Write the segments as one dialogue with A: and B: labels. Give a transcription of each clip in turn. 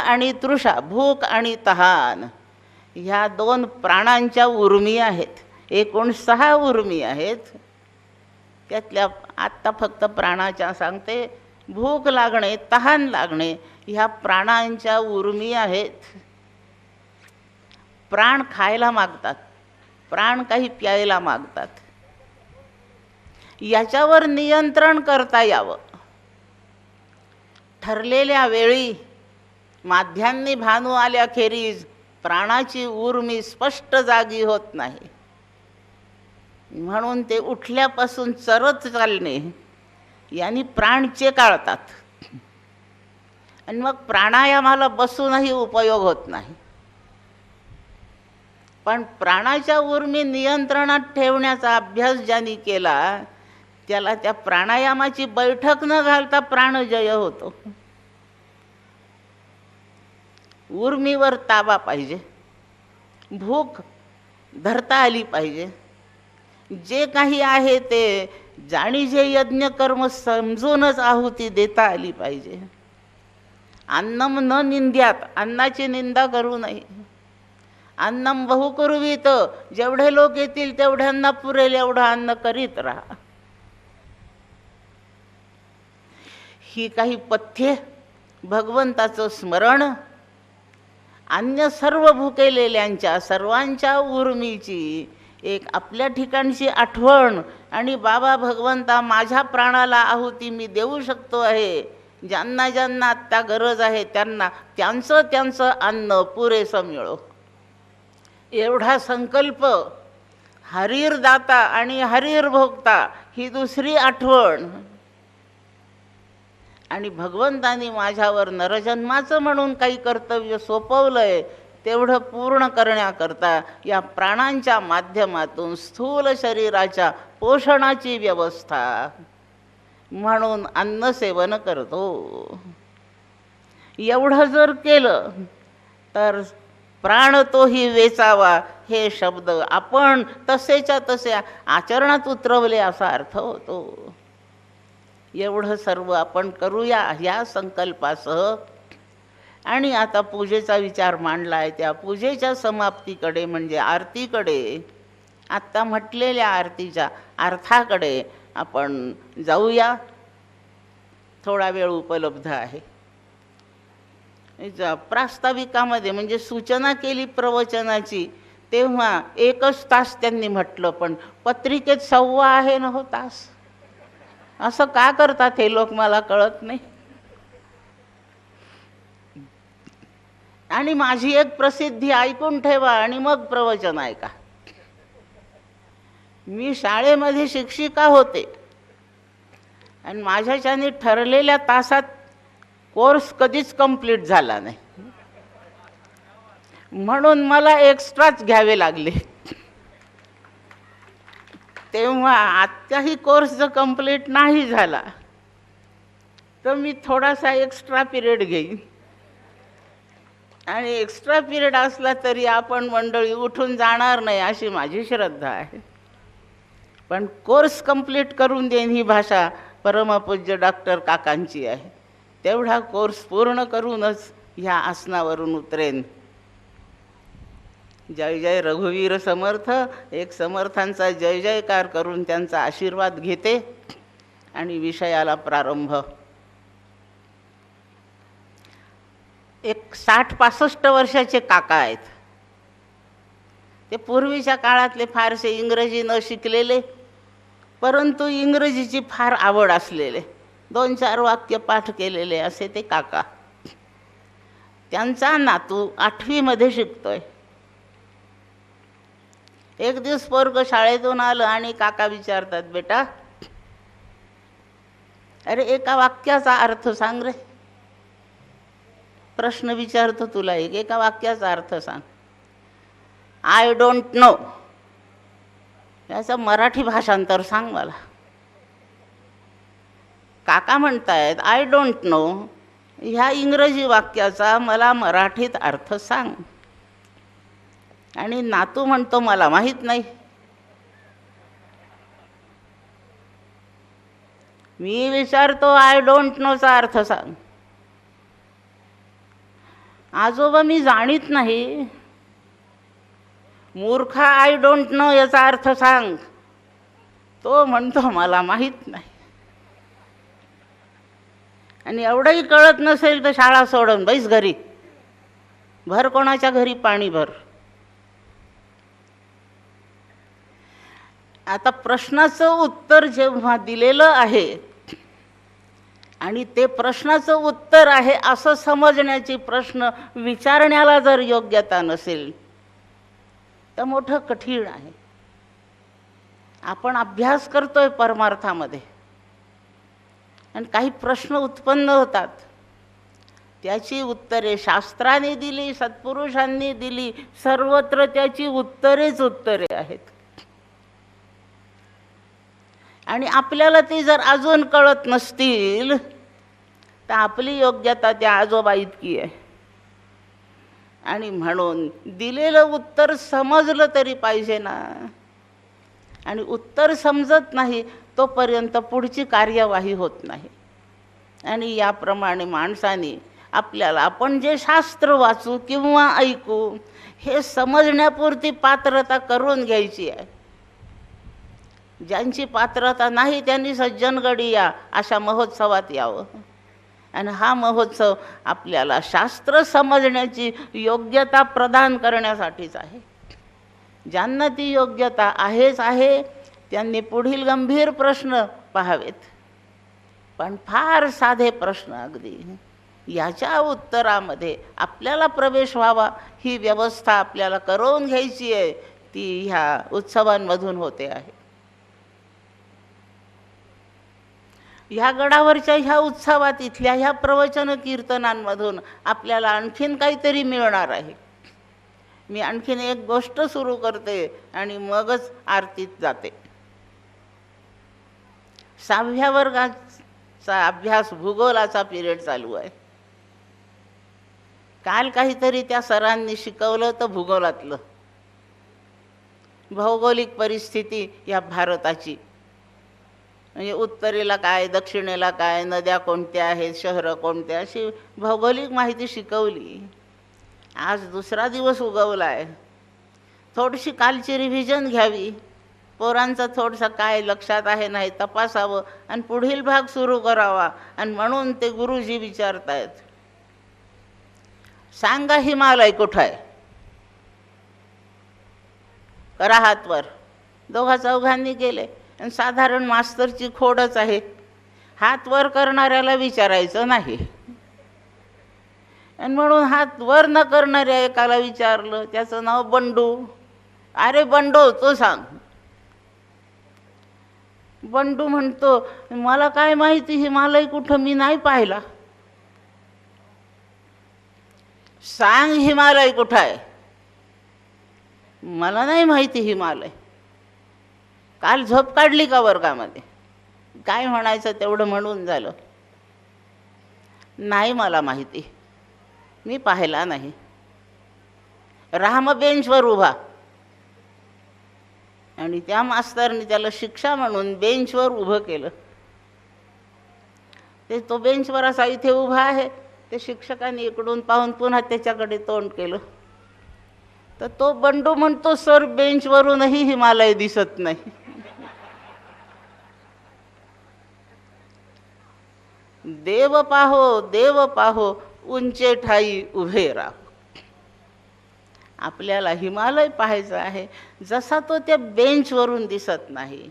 A: आणि तृषा, भूक आणि तहान, ह्या 2 प्राणांच्या उर्मी आहेत. एकूण 6 उर्मी आहेत. त्यातल्या आत्ता फक्त प्राणाच्या सांगते. भूक लागणे, तहान लागणे ह्या प्राणांच्या उर्मी आहेत. प्राण खायला मागतात, प्राण काही प्यायला मागतात. याच्यावर नियंत्रण करता यावं. ठरलेल्या वेळी माध्यान्नी भानू आल्याखेरीज प्राणाची उर्मी स्पष्ट जागी होत नाही. म्हणून ते उठल्यापासून चरत चालणे यांनी प्राण चेकाळतात. आणि मग प्राणायामाला बसूनही उपयोग होत नाही. पण प्राणाच्या उर्मी नियंत्रणात ठेवण्याचा अभ्यास ज्यांनी केला त्याला त्या प्राणायामाची बैठक न घालता प्राणजय होतो. उर्मीवर ताबा पाहिजे, भूक धरता आली पाहिजे. जे काही आहे ते जाणीजे यज्ञकर्म समजूनच आहुती देता आली पाहिजे. अन्नम न निंद्यात, अन्नाची निंदा करू नये. अन्नम बहुकुर्वीत, जेवढे लोक येतील तेवढ्यांना पुरेल एवढं अन्न करीत राहा. ही काही पथ्ये, भगवंताचं स्मरण, अन्य सर्व भुकेलेल्यांच्या सर्वांच्या उर्मीची एक आपल्या ठिकाणची आठवण. आणि बाबा भगवंता, माझ्या प्राणाला आहुती मी देऊ शकतो आहे. ज्यांना ज्यांना आत्ता गरज आहे त्यांना त्यांचं अन्न पुरेसं मिळो, एवढा संकल्प. हरीर दाता आणि हरीर भोगता ही दुसरी आठवण. आणि भगवंतानी माझ्यावर नरजन्माचं म्हणून काही कर्तव्य सोपवलंय तेवढं पूर्ण करण्याकरता या प्राणांच्या माध्यमातून स्थूल शरीराच्या पोषणाची व्यवस्था म्हणून अन्नसेवन करतो. एवढं जर केलं तर प्राण तोही वेचावा हे शब्द आपण तसेच्या तसे आचरणात उतरवले असा अर्थ होतो. एवढं सर्व आपण करूया या संकल्पासह. आणि आता पूजेचा विचार मांडला आहे. त्या पूजेच्या समाप्तीकडे म्हणजे आरतीकडे, आत्ता म्हटलेल्या आरतीच्या अर्थाकडे आपण जाऊया. थोडा वेळ उपलब्ध आहे. प्रास्ताविकामध्ये म्हणजे सूचना केली प्रवचनाची तेव्हा 1 तास त्यांनी म्हटलं, पण पत्रिकेत 1.25 आहे ना हो तास. असं का करतात हे लोक मला कळत नाही. आणि माझी एक प्रसिद्धी ऐकून ठेवा आणि मग प्रवचन ऐका. मी शाळेमध्ये शिक्षिका होते आणि माझ्याच्याने ठरलेल्या तासात कोर्स कधीच कंप्लीट झाला नाही. म्हणून मला एक्स्ट्राच घ्यावे लागले. तेव्हा आत्ताही कोर्स जर कंप्लीट नाही झाला तर मी थोडासा एक्स्ट्रा पिरियड घेईन. आणि एक्स्ट्रा पिरियड असला तरी आपण मंडळी उठून जाणार नाही अशी माझी श्रद्धा आहे. पण कोर्स कंप्लीट करून देईन ही भाषा परमपूज्य डॉक्टर काकांची आहे. तेवढा कोर्स पूर्ण करूनच ह्या आसनावरून उतरेन. जय जय रघुवीर समर्थ. एक समर्थांचा जय जयकार करून त्यांचा आशीर्वाद घेते आणि विषयाला प्रारंभ. एक 60-65 वर्षाचे काका आहेत. ते पूर्वीच्या काळातले फारसे इंग्रजी न शिकलेले, परंतु इंग्रजीची फार आवड असलेले, 2-4 वाक्य पाठ केलेले असे ते काका. त्यांचा नातू 8वी मध्ये शिकतोय. एक दिवस पोरगं शाळेतून आलं आणि काका विचारतात, बेटा अरे एका वाक्याचा अर्थ सांग रे. प्रश्न विचारतो तुला, एका वाक्याचा अर्थ सांग. आय डोंट नो याचं मराठी भाषांतर सांग मला. काका म्हणतायत आय डोंट नो ह्या इंग्रजी वाक्याचा मला मराठीत अर्थ सांग. आणि नातू म्हणतो मला माहीत नाही. मी विचारतो आय डोंट नोचा अर्थ सांग. आजोबा मी जाणीत नाही. मूर्खा आय डोंट नो याचा अर्थ सांग. तो म्हणतो मला माहीत नाही. आणि एवढंही कळत नसेल तर शाळा सोडून बैस घरी. भर कोणाच्या घरी पाणी भर. आता प्रश्नाचं उत्तर जेव्हा दिलेलं आहे आणि ते प्रश्नाचं उत्तर आहे असं समजण्याची, प्रश्न विचारण्याला जर योग्यता नसेल तर मोठं कठीण आहे. आपण अभ्यास करतोय परमार्थामध्ये आणि काही प्रश्न उत्पन्न होतात, त्याची उत्तरे शास्त्राने दिली, सत्पुरुषांनी दिली, सर्वत्र त्याची उत्तरेच उत्तरे आहेत. आणि आपल्याला ती जर अजून कळत नसतील तर आपली योग्यता त्या आजोबा इतकी आहे. आणि म्हणून दिलेलं उत्तर समजलं तरी पाहिजे ना. आणि उत्तर समजत नाही तोपर्यंत पुढची कार्यवाही होत नाही. आणि याप्रमाणे माणसाने आपल्याला, आपण जे शास्त्र वाचू किंवा ऐकू हे समजण्यापुरती पात्रता करून घ्यायची आहे. ज्यांची पात्रता नाही त्यांनी सज्जनगडी या अशा महोत्सवात यावं. आणि हा महोत्सव आपल्याला शास्त्र समजण्याची योग्यता प्रदान करण्यासाठीच आहे. ज्यांना ती योग्यता आहेच आहे त्यांनी पुढील गंभीर प्रश्न पाहावेत. पण फार साधे प्रश्न अगदी, याच्या उत्तरामध्ये आपल्याला प्रवेश व्हावा ही व्यवस्था आपल्याला करून घ्यायची आहे. ती ह्या उत्सवांमधून होते आहे. ह्या गडावरच्या ह्या उत्सवात, इथल्या ह्या प्रवचन कीर्तनांमधून आपल्याला आणखीन काहीतरी मिळणार आहे. मी आणखीन एक गोष्ट सुरू करते आणि मगच आरतीत जाते. 6व्या वर्गाचा अभ्यास, भूगोलाचा पिरियड चालू आहे. काल काहीतरी त्या सरांनी शिकवलं तर भूगोलातलं, भौगोलिक परिस्थिती या भारताची, म्हणजे उत्तरेला काय, दक्षिणेला काय, नद्या कोणत्या आहेत, शहरं कोणत्या, अशी भौगोलिक माहिती शिकवली. आज दुसरा दिवस उगवला आहे. थोडीशी कालची रिव्हिजन घ्यावी, पोरांचं थोडंसं काय लक्षात आहे नाही तपासावं आणि पुढील भाग सुरू करावा. आणि म्हणून ते गुरुजी विचारतायत, सांगा हिमालय कुठं आहे, करा हात वर. दोघा चौघांनी केले आणि साधारण मास्तरची खोडच आहे, हात वर करणाऱ्याला विचारायचं नाही. आणि म्हणून हात वर न करणाऱ्या एकाला विचारलं, त्याचं नाव बंडू. अरे बंडू तू सांग. बंडू म्हणतो, मला काय माहिती हिमालय कुठं, मी नाही पाहिला. सांग हिमालय कुठं आहे. मला नाही माहिती हिमालय. काल झोप काढली का वर्गामध्ये? काय म्हणायचं तेवढं म्हणून झालं. नाही मला माहिती, मी पाहिला नाही. राम बेंचवर उभा. आणि त्या मास्तरने त्याला शिक्षा म्हणून बेंचवर उभं केलं. ते तो बेंचवर असा इथे उभा आहे. ते शिक्षकांनी इकडून पाहून पुन्हा त्याच्याकडे तोंड केलं. तर तो बंडू म्हणतो, सर बेंचवरूनही हिमालय दिसत नाही. देव पाहो देव पाहो, उंचे ठाई उभे राहो. आपल्याला हिमालय पाहायचा आहे. जसा तो त्या बेंचवरून दिसत नाही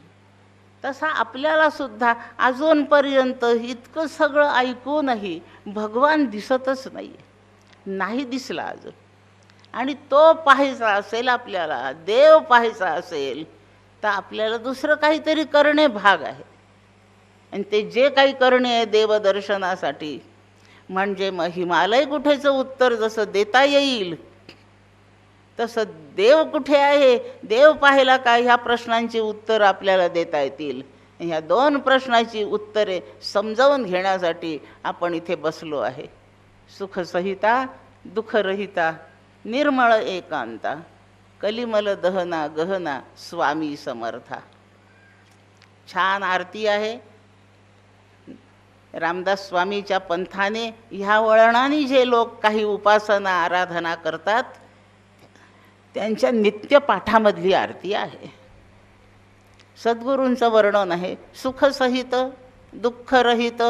A: तसा आपल्याला सुद्धा अजूनपर्यंत इतकं सगळं ऐकूनही भगवान दिसतच नाही दिसला अजून. आणि तो पाहायचा असेल आपल्याला, देव पाहायचा असेल तर आपल्याला दुसरं काहीतरी करणे भाग आहे. आणि ते जे काही करणे आहे देवदर्शनासाठी, म्हणजे मग हिमालय कुठेचं उत्तर जसं देता येईल तसं देव कुठे आहे, देव पाहिला का, ह्या प्रश्नांची उत्तरं आपल्याला देता येतील. ह्या दोन प्रश्नाची उत्तरे समजावून घेण्यासाठी आपण इथे बसलो आहे. सुखसहिता दुःखरहिता निर्मळ एकांता, कलिमल दहना गहना स्वामी समर्था. छान आरती आहे. रामदास स्वामीच्या पंथाने ह्या वळणाने जे लोक काही उपासना आराधना करतात त्यांच्या नित्यपाठामधली आरती आहे. सद्गुरूंचं वर्णन आहे सुखसहित, दुःखरहित,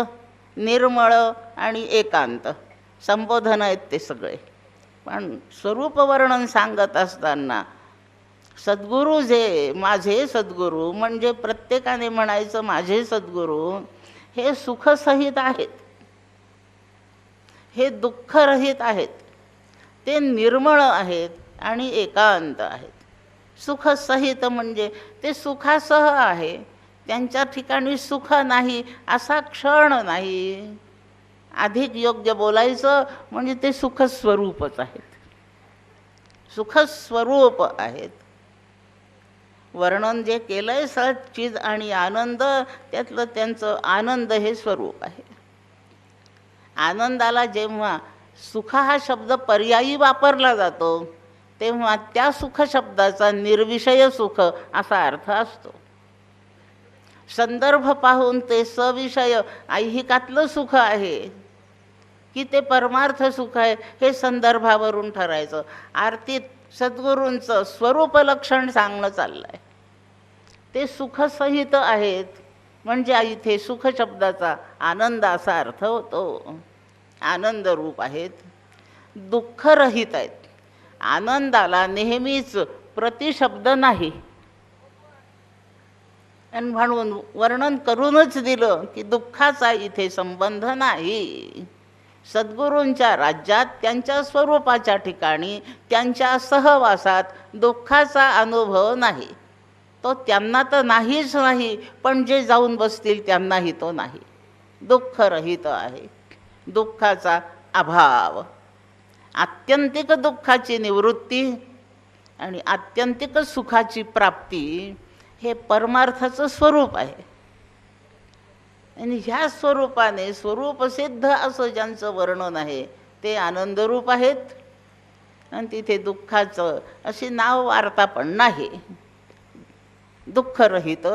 A: निर्मळ आणि एकांत. संबोधन आहेत ते सगळे. पण स्वरूपवर्णन सांगत असताना सद्गुरू जे माझे सद्गुरू म्हणजे प्रत्येकाने म्हणायचं माझे सद्गुरू हे सुखसहित आहेत, हे दुःखरहित आहेत, ते निर्मळ आहेत आणि एकांत आहेत. सुखसहित म्हणजे ते सुखासह आहे, त्यांच्या ठिकाणी सुख नाही असा क्षण नाही. अधिक योग्य बोलायचं म्हणजे ते सुखस्वरूपच आहेत, सुखस्वरूप आहेत. वर्णन जे केलंय सच्चिद आणि आनंद त्यातलं त्यांचं आनंद हे स्वरूप आहे. आनंदाला जेव्हा सुख हा शब्द पर्यायी वापरला जातो तेव्हा त्या सुख शब्दाचा निर्विषय सुख असा अर्थ असतो. संदर्भ पाहून ते सविषय ऐहिकातलं सुख आहे की ते परमार्थ सुख आहे हे संदर्भावरून ठरायचं. आरतीत सद्गुरूंचं स्वरूप लक्षण सांगणं चाललं आहे. ते सुखसहित आहेत म्हणजे इथे सुख शब्दाचा आनंद असा अर्थ होतो. आनंद रूप आहेत. दुःखरहित आहेत. आनंदाला नेहमीच प्रतिशब्द नाही आणि म्हणून वर्णन करूनच दिलं की दुःखाचा इथे संबंध नाही. सद्गुरूंच्या राज्यात त्यांच्या स्वरूपाच्या ठिकाणी त्यांच्या सहवासात दुःखाचा अनुभव नाही. तो त्यांना तर नाहीच नाही, पण जे जाऊन बसतील त्यांनाही तो नाही. दुःखरहित आहे. दुःखाचा अभाव, आत्यंतिक दुःखाची निवृत्ती आणि आत्यंतिक सुखाची प्राप्ती हे परमार्थाचं स्वरूप आहे. आणि ह्या स्वरूपाने स्वरूपसिद्ध असं ज्यांचं वर्णन आहे ते आनंदरूप आहेत. आणि तिथे दुःखाचं अशी नाव वार्ता पण नाही. दुःखरहित,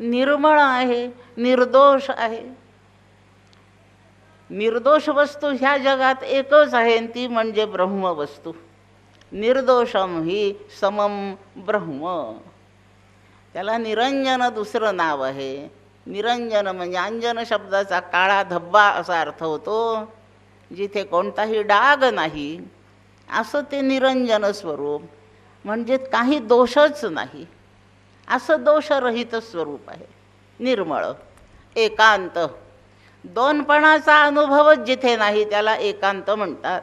A: निर्मळ आहे, निर्दोष आहे. निर्दोष वस्तू ह्या जगात एकच आहे आणि ती म्हणजे ब्रह्मवस्तू. निर्दोषम ही समम ब्रह्म. त्याला निरंजन दुसरं नाव आहे. निरंजन म्हणजे अंजन शब्दाचा काळा धब्बा असा अर्थ होतो, जिथे कोणताही डाग नाही असं ते निरंजन स्वरूप म्हणजे काही दोषच नाही असं दोषरहित स्वरूप आहे. निर्मळ, एकांत, दोनपणाचा अनुभवच जिथे नाही त्याला एकांत म्हणतात.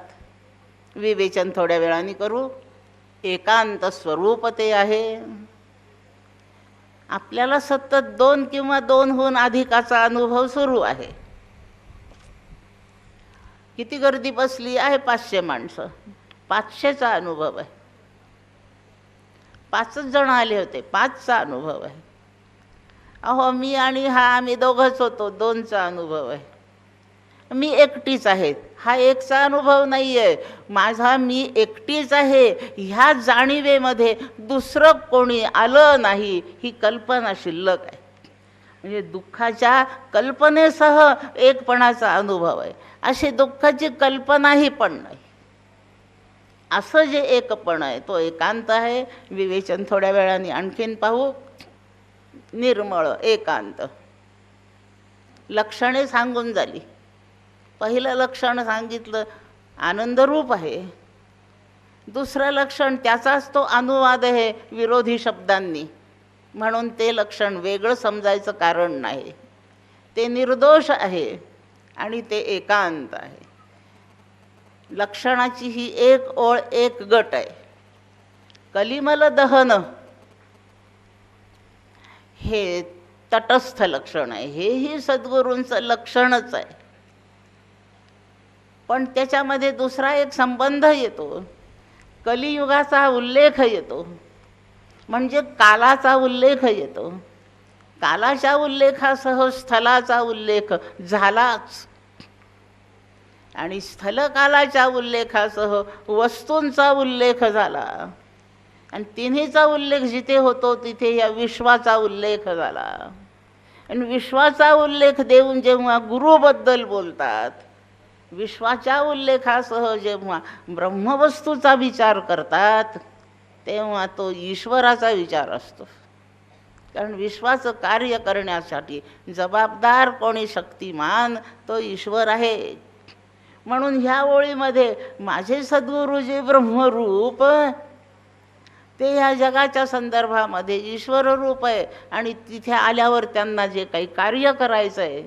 A: विवेचन थोड्या वेळाने करू. एकांत स्वरूप ते आहे. आपल्याला सतत दोन किंवा दोनहून अधिकाचा अनुभव सुरू आहे. किती गर्दी बसली आहे? 500 माणसं. 500चा अनुभव आहे. 5च जण आले होते, 5चा अनुभव आहे. अहो मी आणि हा आम्ही दोघंच होतो, 2चा अनुभव आहे. मी एकटीच आहे, हा 1चा अनुभव नाही आहे. माझा मी एकटीच आहे ह्या जाणीवेमध्ये दुसरं कोणी आलं नाही ही कल्पना शिल्लक आहे. म्हणजे दुःखाच्या कल्पनेसह एकपणाचा अनुभव आहे. अशी दुःखाची कल्पनाही पण नाही असं जे एकपण आहे तो एकांत आहे. विवेचन थोड्या वेळाने आणखीन पाहू. निर्मळ, एकांत. लक्षणे सांगून झाली. पहिलं लक्षण सांगितलं आनंदरूप आहे. दुसरं लक्षण त्याचाच तो अनुवाद आहे विरोधी शब्दांनी, म्हणून ते लक्षण वेगळं समजायचं कारण नाही. ते निर्दोष आहे आणि ते एकांत आहे. लक्षणाची ही एक ओळ, एक गट आहे. कलिमल दहन हे तटस्थ लक्षण आहे. हेही सद्गुरूंचं लक्षणच आहे. पण त्याच्यामध्ये दुसरा एक संबंध येतो. कलियुगाचा उल्लेख येतो म्हणजे कालाचा उल्लेख येतो. कालाच्या उल्लेखासह स्थलाचा उल्लेख झालाच आणि स्थलकालाच्या उल्लेखासह वस्तूंचा उल्लेख झाला आणि तिन्हीचा उल्लेख जिथे होतो तिथे या विश्वाचा उल्लेख झाला. आणि विश्वाचा उल्लेख देऊन जेव्हा गुरुबद्दल बोलतात, विश्वाच्या उल्लेखासह जेव्हा ब्रह्मवस्तूचा विचार करतात, तेव्हा तो ईश्वराचा विचार असतो. कारण विश्वाचं कार्य करण्यासाठी जबाबदार कोणी शक्तिमान तो ईश्वर आहे. म्हणून ह्या ओळीमध्ये माझे सद्गुरू जे ब्रह्मरूप ते ह्या जगाच्या संदर्भामध्ये ईश्वररूप आहे. आणि तिथे आल्यावर त्यांना जे काही कार्य करायचं आहे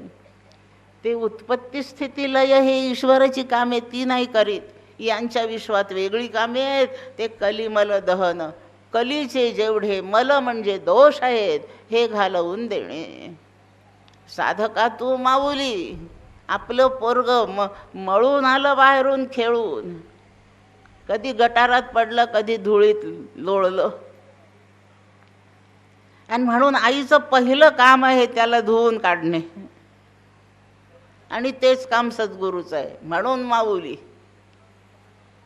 A: ते उत्पत्ती स्थिती लय हे ईश्वराची कामे ती नाही करीत. यांच्या विश्वात वेगळी कामे आहेत. ते कलिमल दहन, कलीचे जेवढे मल म्हणजे दोष आहेत हे घालवून देणे. साधका तू माऊली, आपलं पोरग मळून आलं बाहेरून खेळून, कधी गटारात पडलं, कधी धुळीत लोळलं, आणि म्हणून आईचं पहिलं काम आहे त्याला धुवून काढणे, आणि तेच काम सद्गुरूचं आहे. म्हणून माऊली,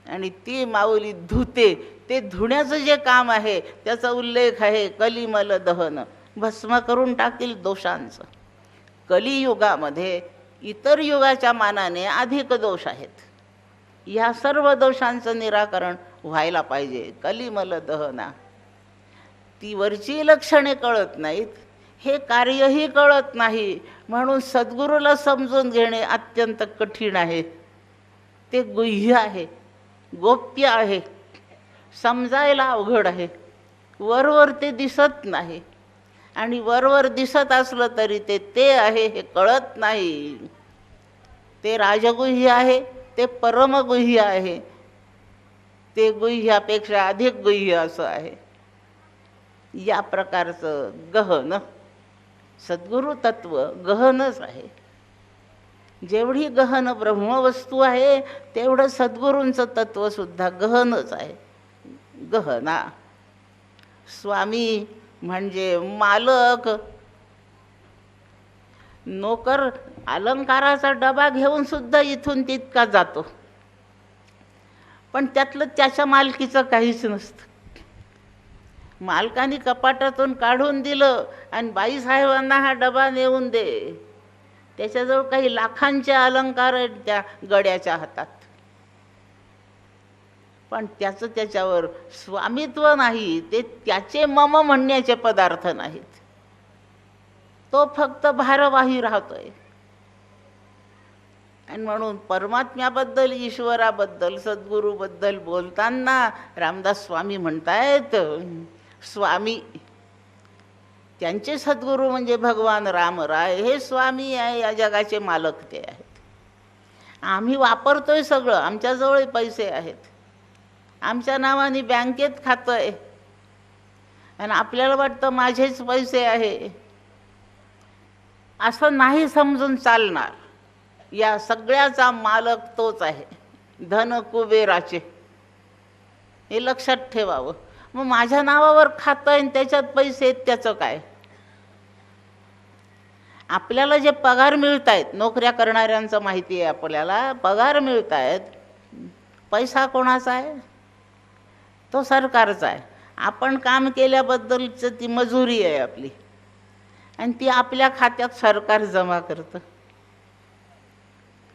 A: आणि ती माऊली धुते. ते धुण्याचं जे काम आहे त्याचा उल्लेख आहे कलिमल दहन, भस्म करून टाकील दोषांचं. कलियुगामध्ये इतर युगाच्या मानाने अधिक दोष आहेत. या सर्व दोषांचं निराकरण व्हायला पाहिजे. कलिमल दहना, ती वरची लक्षणे कळत नाहीत, हे कार्यही कळत नाही. म्हणून सद्गुरूला समजून घेणे अत्यंत कठीण आहे. ते गुह्य आहे, गोप्य आहे, समजायला अवघड आहे. वरवर ते दिसत नाही, आणि वरवर दिसत असलं तरी ते आहे हे कळत नाही. ते राजगुह्य आहे, ते परमगुह्य आहे, ते गुह्यापेक्षा अधिक गुह्य असं आहे. या प्रकारचं गहन सद्गुरु तत्व गहनच आहे. जेवढी गहन ब्रह्मवस्तू आहे तेवढं सद्गुरूंचं तत्वसुद्धा गहनच आहे. गहना, स्वामी म्हणजे मालक. नोकर अलंकाराचा डबा घेऊन सुद्धा इथून तितका जातो, पण त्यातलं त्याच्या मालकीचं काहीच नसतं. मालकाने कपाटातून काढून दिलं आणि बाईसाहेबांना हा डबा नेऊन दे, त्याच्याजवळ काही लाखांचे अलंकार आहेत त्या गड्याच्या हातात, पण त्याचं त्याच्यावर स्वामित्व नाही. ते त्याचे मम म्हणण्याचे पदार्थ नाहीत. तो फक्त भारवाही राहतोय. आणि म्हणून परमात्म्याबद्दल, ईश्वराबद्दल, सद्गुरूबद्दल बोलताना रामदास स्वामी म्हणतायत, स्वामी त्यांचे सद्गुरू म्हणजे भगवान रामराय हे स्वामी आहे. या जगाचे मालक ते आहेत. आम्ही वापरतोय सगळं, आमच्याजवळ पैसे आहेत, आमच्या नावाने बँकेत खातं आहे, आणि आपल्याला वाटतं माझेच पैसे आहे. असं नाही समजून चालणार. या सगळ्याचा मालक तोच आहे, धन कुबेराचे. हे लक्षात ठेवावं. मग माझ्या नावावर खातं आहे त्याच्यात पैसे आहेत, त्याचं काय? आपल्याला जे पगार मिळत आहेत, नोकऱ्या करणाऱ्यांचं माहिती आहे आपल्याला, पगार मिळत आहेत, पैसा कोणाचा आहे? तो सरकारचा आहे. आपण काम केल्याबद्दलचं ती मजुरी आहे आपली, आणि ती आपल्या खात्यात सरकार जमा करतं.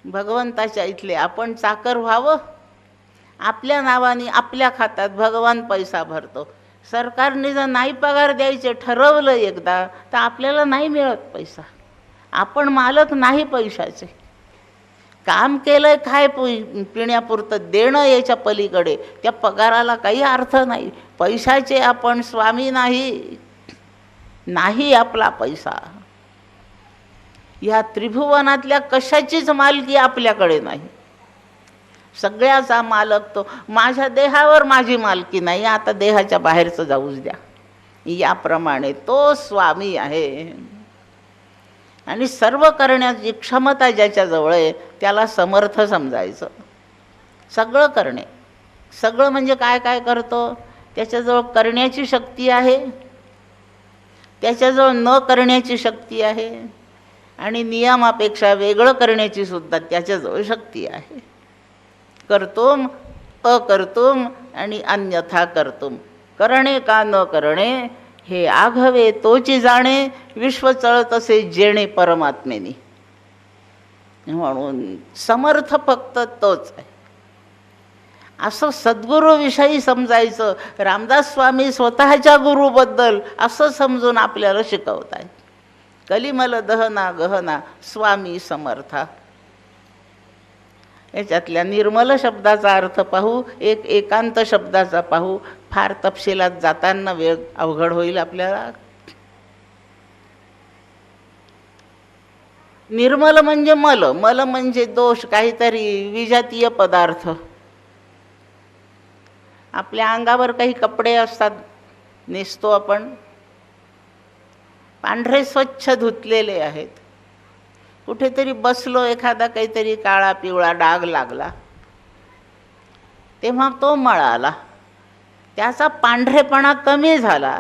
A: भगवंताच्या इथले आपण चाकर व्हावं, आपल्या नावाने आपल्या खात्यात भगवान पैसा भरतो. सरकारने जर नाही पगार द्यायचे ठरवलं एकदा, तर आपल्याला नाही मिळत पैसा. आपण मालक नाही पैशाचे. काम केलंय खाय पिण्यापुरतं देणं, याच्या पलीकडे त्या पगाराला काही अर्थ नाही. पैशाचे आपण स्वामी नाही, नाही आपला पैसा. या त्रिभुवनातल्या कशाचीच मालकी आपल्याकडे नाही. सगळ्याचा मालक तो. माझ्या देहावर माझी मालकी नाही, आता देहाच्या बाहेरचं जाऊच द्या. याप्रमाणे तो स्वामी आहे. आणि सर्व करण्याची क्षमता ज्याच्याजवळ आहे त्याला समर्थ समजायचं. सगळं करणे, सगळं म्हणजे काय काय करतो? त्याच्याजवळ करण्याची शक्ती आहे, त्याच्याजवळ न करण्याची शक्ती आहे, आणि नियमापेक्षा वेगळं करण्याची सुद्धा त्याच्याजवळ शक्ती आहे. कर्तुम, अकर्तुम आणि अन्यथा कर्तुम. करणे का न करणे हे आघवे तोची जाणे, विश्व चळतसे जेणे परमात्मेनी. म्हणून समर्थ फक्त तोच आहे असं सद्गुरूविषयी समजायचं. रामदास स्वामी स्वतःच्या गुरुबद्दल असं समजून आपल्याला शिकवत आहेत. कलिमल दहना गहना स्वामी समर्था. याच्यातल्या निर्मल शब्दाचा अर्थ पाहू, एकांत शब्दाचा पाहू. फार तपशिलात जाताना वेळ अवघड होईल आपल्याला. निर्मल म्हणजे मल, मल म्हणजे दोष, काहीतरी विजातीय पदार्थ. आपल्या अंगावर काही कपडे असतात, नेसतो आपण, पांढरे स्वच्छ धुतलेले आहेत. कुठेतरी बसलो, एखादा काहीतरी काळा पिवळा डाग लागला, तेव्हा तो मळाला, त्याचा पांढरेपणा कमी झाला.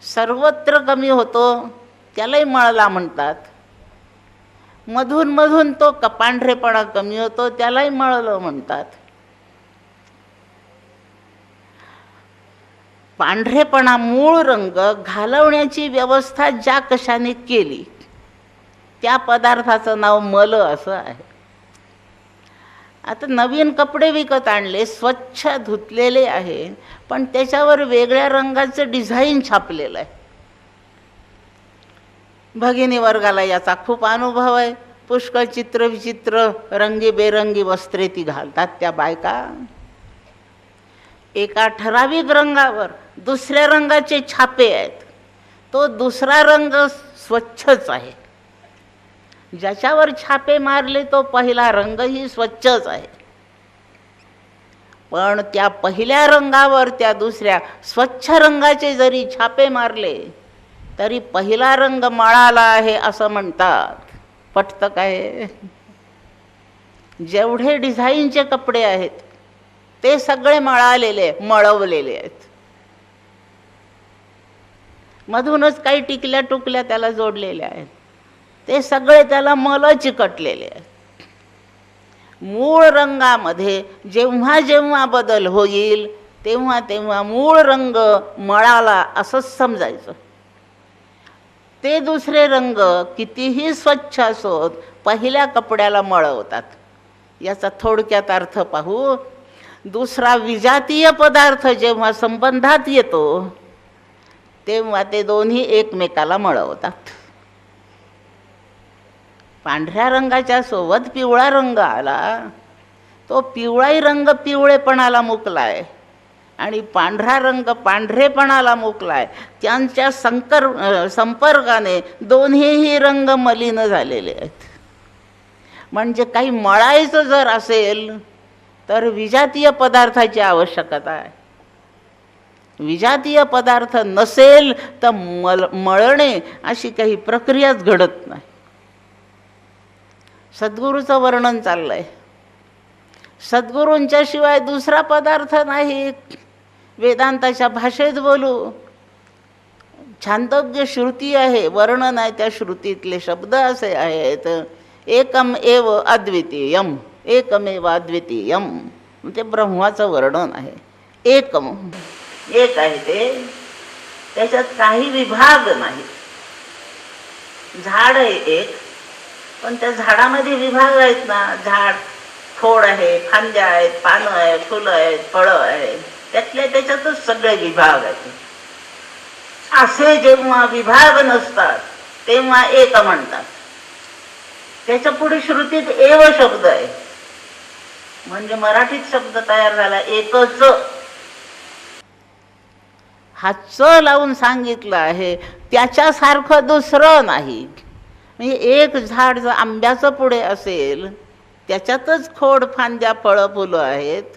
A: सर्वत्र कमी होतो, त्यालाही मळला म्हणतात. मधून मधून तो पांढरेपणा कमी होतो, त्यालाही मळलं म्हणतात. पांढरेपणा मूळ रंग घालवण्याची व्यवस्था ज्या कशाने केली त्या पदार्थाचं नाव मल असं आहे. आता नवीन कपडे विकत आणले, स्वच्छ धुतलेले आहे, पण त्याच्यावर वेगळ्या रंगाचं डिझाईन छापलेलं आहे. भगिनी वर्गाला याचा खूप अनुभव आहे. पुष्कळ चित्रविचित्र रंगीबेरंगी वस्त्रे ती घालतात त्या बायका. एका ठराविक रंगावर दुसऱ्या रंगाचे छापे आहेत. तो दुसरा रंग स्वच्छच आहे. ज्याच्यावर छापे मारले तो पहिला रंगही स्वच्छच आहे. पण त्या पहिल्या रंगावर त्या दुसऱ्या स्वच्छ रंगाचे जरी छापे मारले तरी पहिला रंग मळाला आहे असं म्हणतात. पटतं काय? जेवढे डिझाईनचे कपडे आहेत ते सगळे मळालेले, मळवलेले आहेत. मधूनच काही टिकल्या टुकल्या त्याला जोडलेल्या आहेत. ते सगळे त्याला मल चिकटलेले आहेत. मूळ रंगामध्ये जेव्हा जेव्हा बदल होईल तेव्हा तेव्हा मूळ रंग मळाला असंच समजायचं. ते दुसरे रंग कितीही स्वच्छ असोत पहिल्या कपड्याला मळवतात. याचा थोडक्यात अर्थ पाहू. दुसरा विजातीय पदार्थ जेव्हा संबंधात येतो तेव्हा ते दोन्ही एकमेकाला मळवतात. पांढऱ्या रंगाच्या सोबत पिवळा रंग आला, तो पिवळाही रंग पिवळेपणाला मुकलाय आणि पांढरा रंग पांढरेपणाला मुकलाय. त्यांच्या संपर्काने दोन्हीही रंग मलिन झालेले आहेत. म्हणजे काही मळायचं जर असेल तर विजातीय पदार्थाची आवश्यकता आहे. विजातीय पदार्थ नसेल तर मळणे अशी काही प्रक्रियाच घडत नाही. सद्गुरूचं वर्णन चाललंय. सद्गुरूंच्या शिवाय दुसरा पदार्थ नाही. वेदांताच्या भाषेत बोलू, छांदोग्य श्रुती आहे, वर्णन आहे. त्या श्रुतीतले शब्द असे आहेत, एकम एव अद्वितीयम, एकमेव अद्वितीयम. ते ब्रह्माचं वर्णन आहे. एकम, एक आहे ते, त्याच्यात काही विभाग नाही. झाड आहे एक, पण त्या झाडामध्ये विभाग आहेत ना. झाड खोड आहे, फांद्या आहेत, पानं आहेत, फुलं आहेत, फळं आहेत, त्यातल्या त्याच्यातच सगळे विभाग आहेत. असे जेव्हा विभाग नसतात तेव्हा एक म्हणतात. त्याच्या पुढे श्रुतीत एव शब्द आहे, म्हणजे मराठीत शब्द तयार झाला एकच. हा च लावून सांगितलं आहे. त्याच्यासारखं दुसरं नाही. म्हणजे एक झाड जर आंब्याचं पुढे असेल त्याच्यातच खोड फांद्या फळं फुलं आहेत,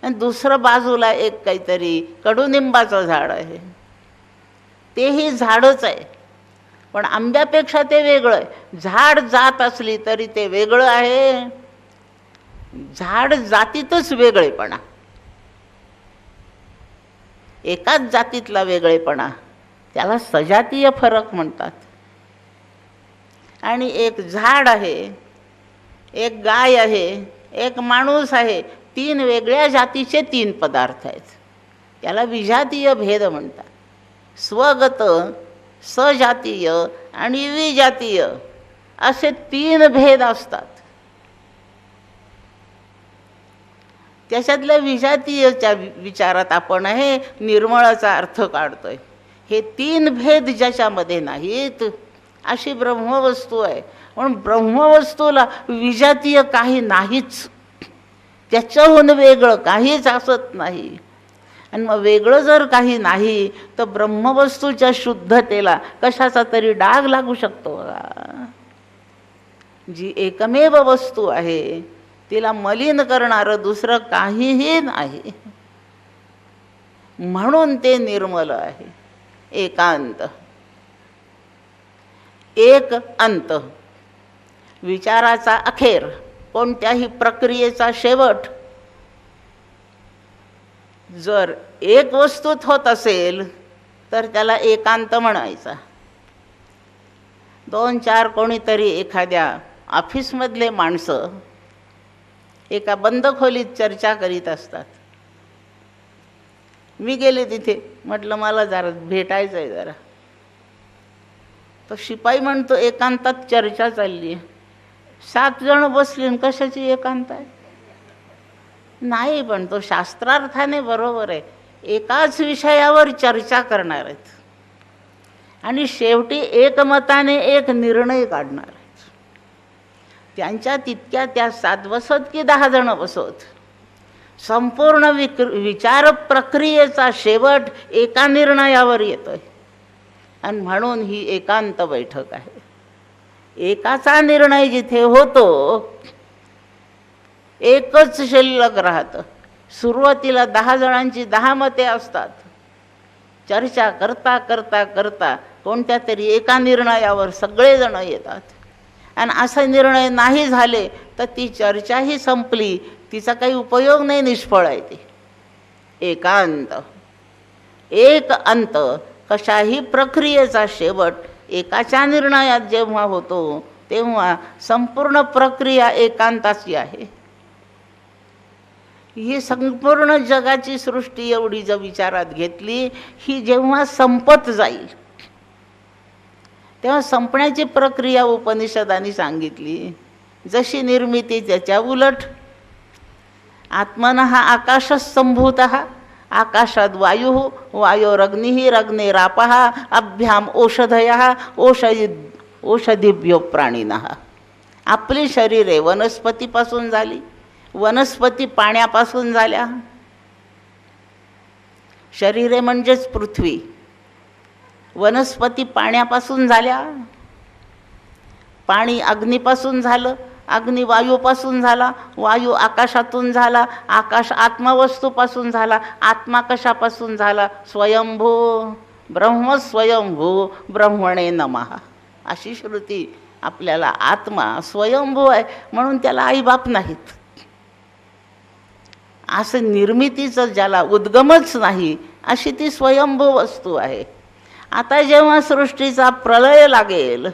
A: आणि दुसरं बाजूला एक काहीतरी कडुनिंबाचं झाड आहे, तेही झाडच आहे, पण आंब्यापेक्षा ते वेगळं आहे. झाड जात असली तरी ते वेगळं आहे. झाड जातीतच वेगळेपणा, एकाच जातीतला वेगळेपणा, त्याला सजातीय फरक म्हणतात. आणि एक झाड आहे, एक गाय आहे, एक माणूस आहे, तीन वेगळ्या जातीचे तीन पदार्थ आहेत. त्याला विजातीय भेद म्हणतात. स्वगत, सजातीय आणि विजातीय असे 3 भेद असतात. त्याच्यातल्या विजातीयच्या विचारात आपण हे निर्मळाचा अर्थ काढतोय. हे 3 भेद ज्याच्यामध्ये नाहीत अशी ब्रह्मवस्तू आहे. म्हणून ब्रह्मवस्तूला विजातीय काही नाहीच, त्याच्याहून वेगळं काहीच असत नाही. आणि मग वेगळं जर काही नाही तर ब्रह्मवस्तूच्या शुद्धतेला कशाचा तरी डाग लागू शकतो का? जी एकमेव वस्तू आहे तिला मलिन करणारं दुसरं काहीही नाही. म्हणून ते निर्मल आहे. एकांत, एक अंत, विचाराचा अखेर, कोणत्याही प्रक्रियेचा शेवट जर एक वस्तूत होत असेल तर त्याला एकांत म्हणायचा. 2-4 कोणीतरी एखाद्या ऑफिसमधले माणसं एका बंद खोलीत चर्चा करीत असतात. मी गेले तिथे, म्हटलं मला जरा भेटायचं आहे जरा. तो शिपाई म्हणतो एकांतात चर्चा चालली आहे. 7 जण बसले, कशाची एकांत आहे? नाही, पण तो शास्त्रार्थाने बरोबर आहे. एकाच विषयावर चर्चा करणार आहेत आणि शेवटी एकमताने एक निर्णय काढणार आहेत. त्यांच्या तितक्या त्या 7 बसत की 10 जण बसत, संपूर्ण विचार प्रक्रियेचा शेवट एका निर्णयावर येतोय. आणि म्हणून ही एकांत बैठक आहे. एकाचा निर्णय जिथे होतो एकच शिल्लक राहतं. सुरुवातीला 10 जणांची 10 मते असतात. चर्चा करता करता करता कोणत्या तरी एका निर्णयावर सगळेजण येतात. आणि असा निर्णय नाही झाले तर ती चर्चाही संपली, तिचा काही उपयोग नाही, निष्फळ आहे ती. एकांत, एक अंत, कशाही प्रक्रियेचा शेवट एकाच्या निर्णयात जेव्हा होतो तेव्हा संपूर्ण प्रक्रिया एकांताची आहे. ही संपूर्ण जगाची सृष्टी एवढी जर विचारात घेतली, ही जेव्हा संपत जाईल तेव्हा संपण्याची प्रक्रिया उपनिषदांनी सांगितली. जशी निर्मिती त्याच्या उलट. आत्मनः आकाशसंभूतः, आकाशात वायु, वायोरग्निरग्निरापः, अभ्याम ओषधयः, ओषधिभ्यो प्राणिनः. आपली शरीरे वनस्पतीपासून झाली, वनस्पती पाण्यापासून झाल्या. शरीरे म्हणजेच पृथ्वी, वनस्पती पाण्यापासून झाल्या, पाणी अग्नीपासून झालं, अग्नी वायूपासून झाला, वायू आकाशातून झाला, आकाश आत्मवस्तूपासून झाला, आत्मा कशापासून झाला? स्वयंभू ब्रह्म, स्वयंभू ब्रह्मणे नमः. अशी श्रुती आपल्याला. आत्मा स्वयंभू आहे म्हणून त्याला आईबाप नाहीत. असं निर्मितीचं ज्याला उद्गमच नाही अशी ती स्वयंभू वस्तू आहे. आता जेव्हा सृष्टीचा प्रलय लागेल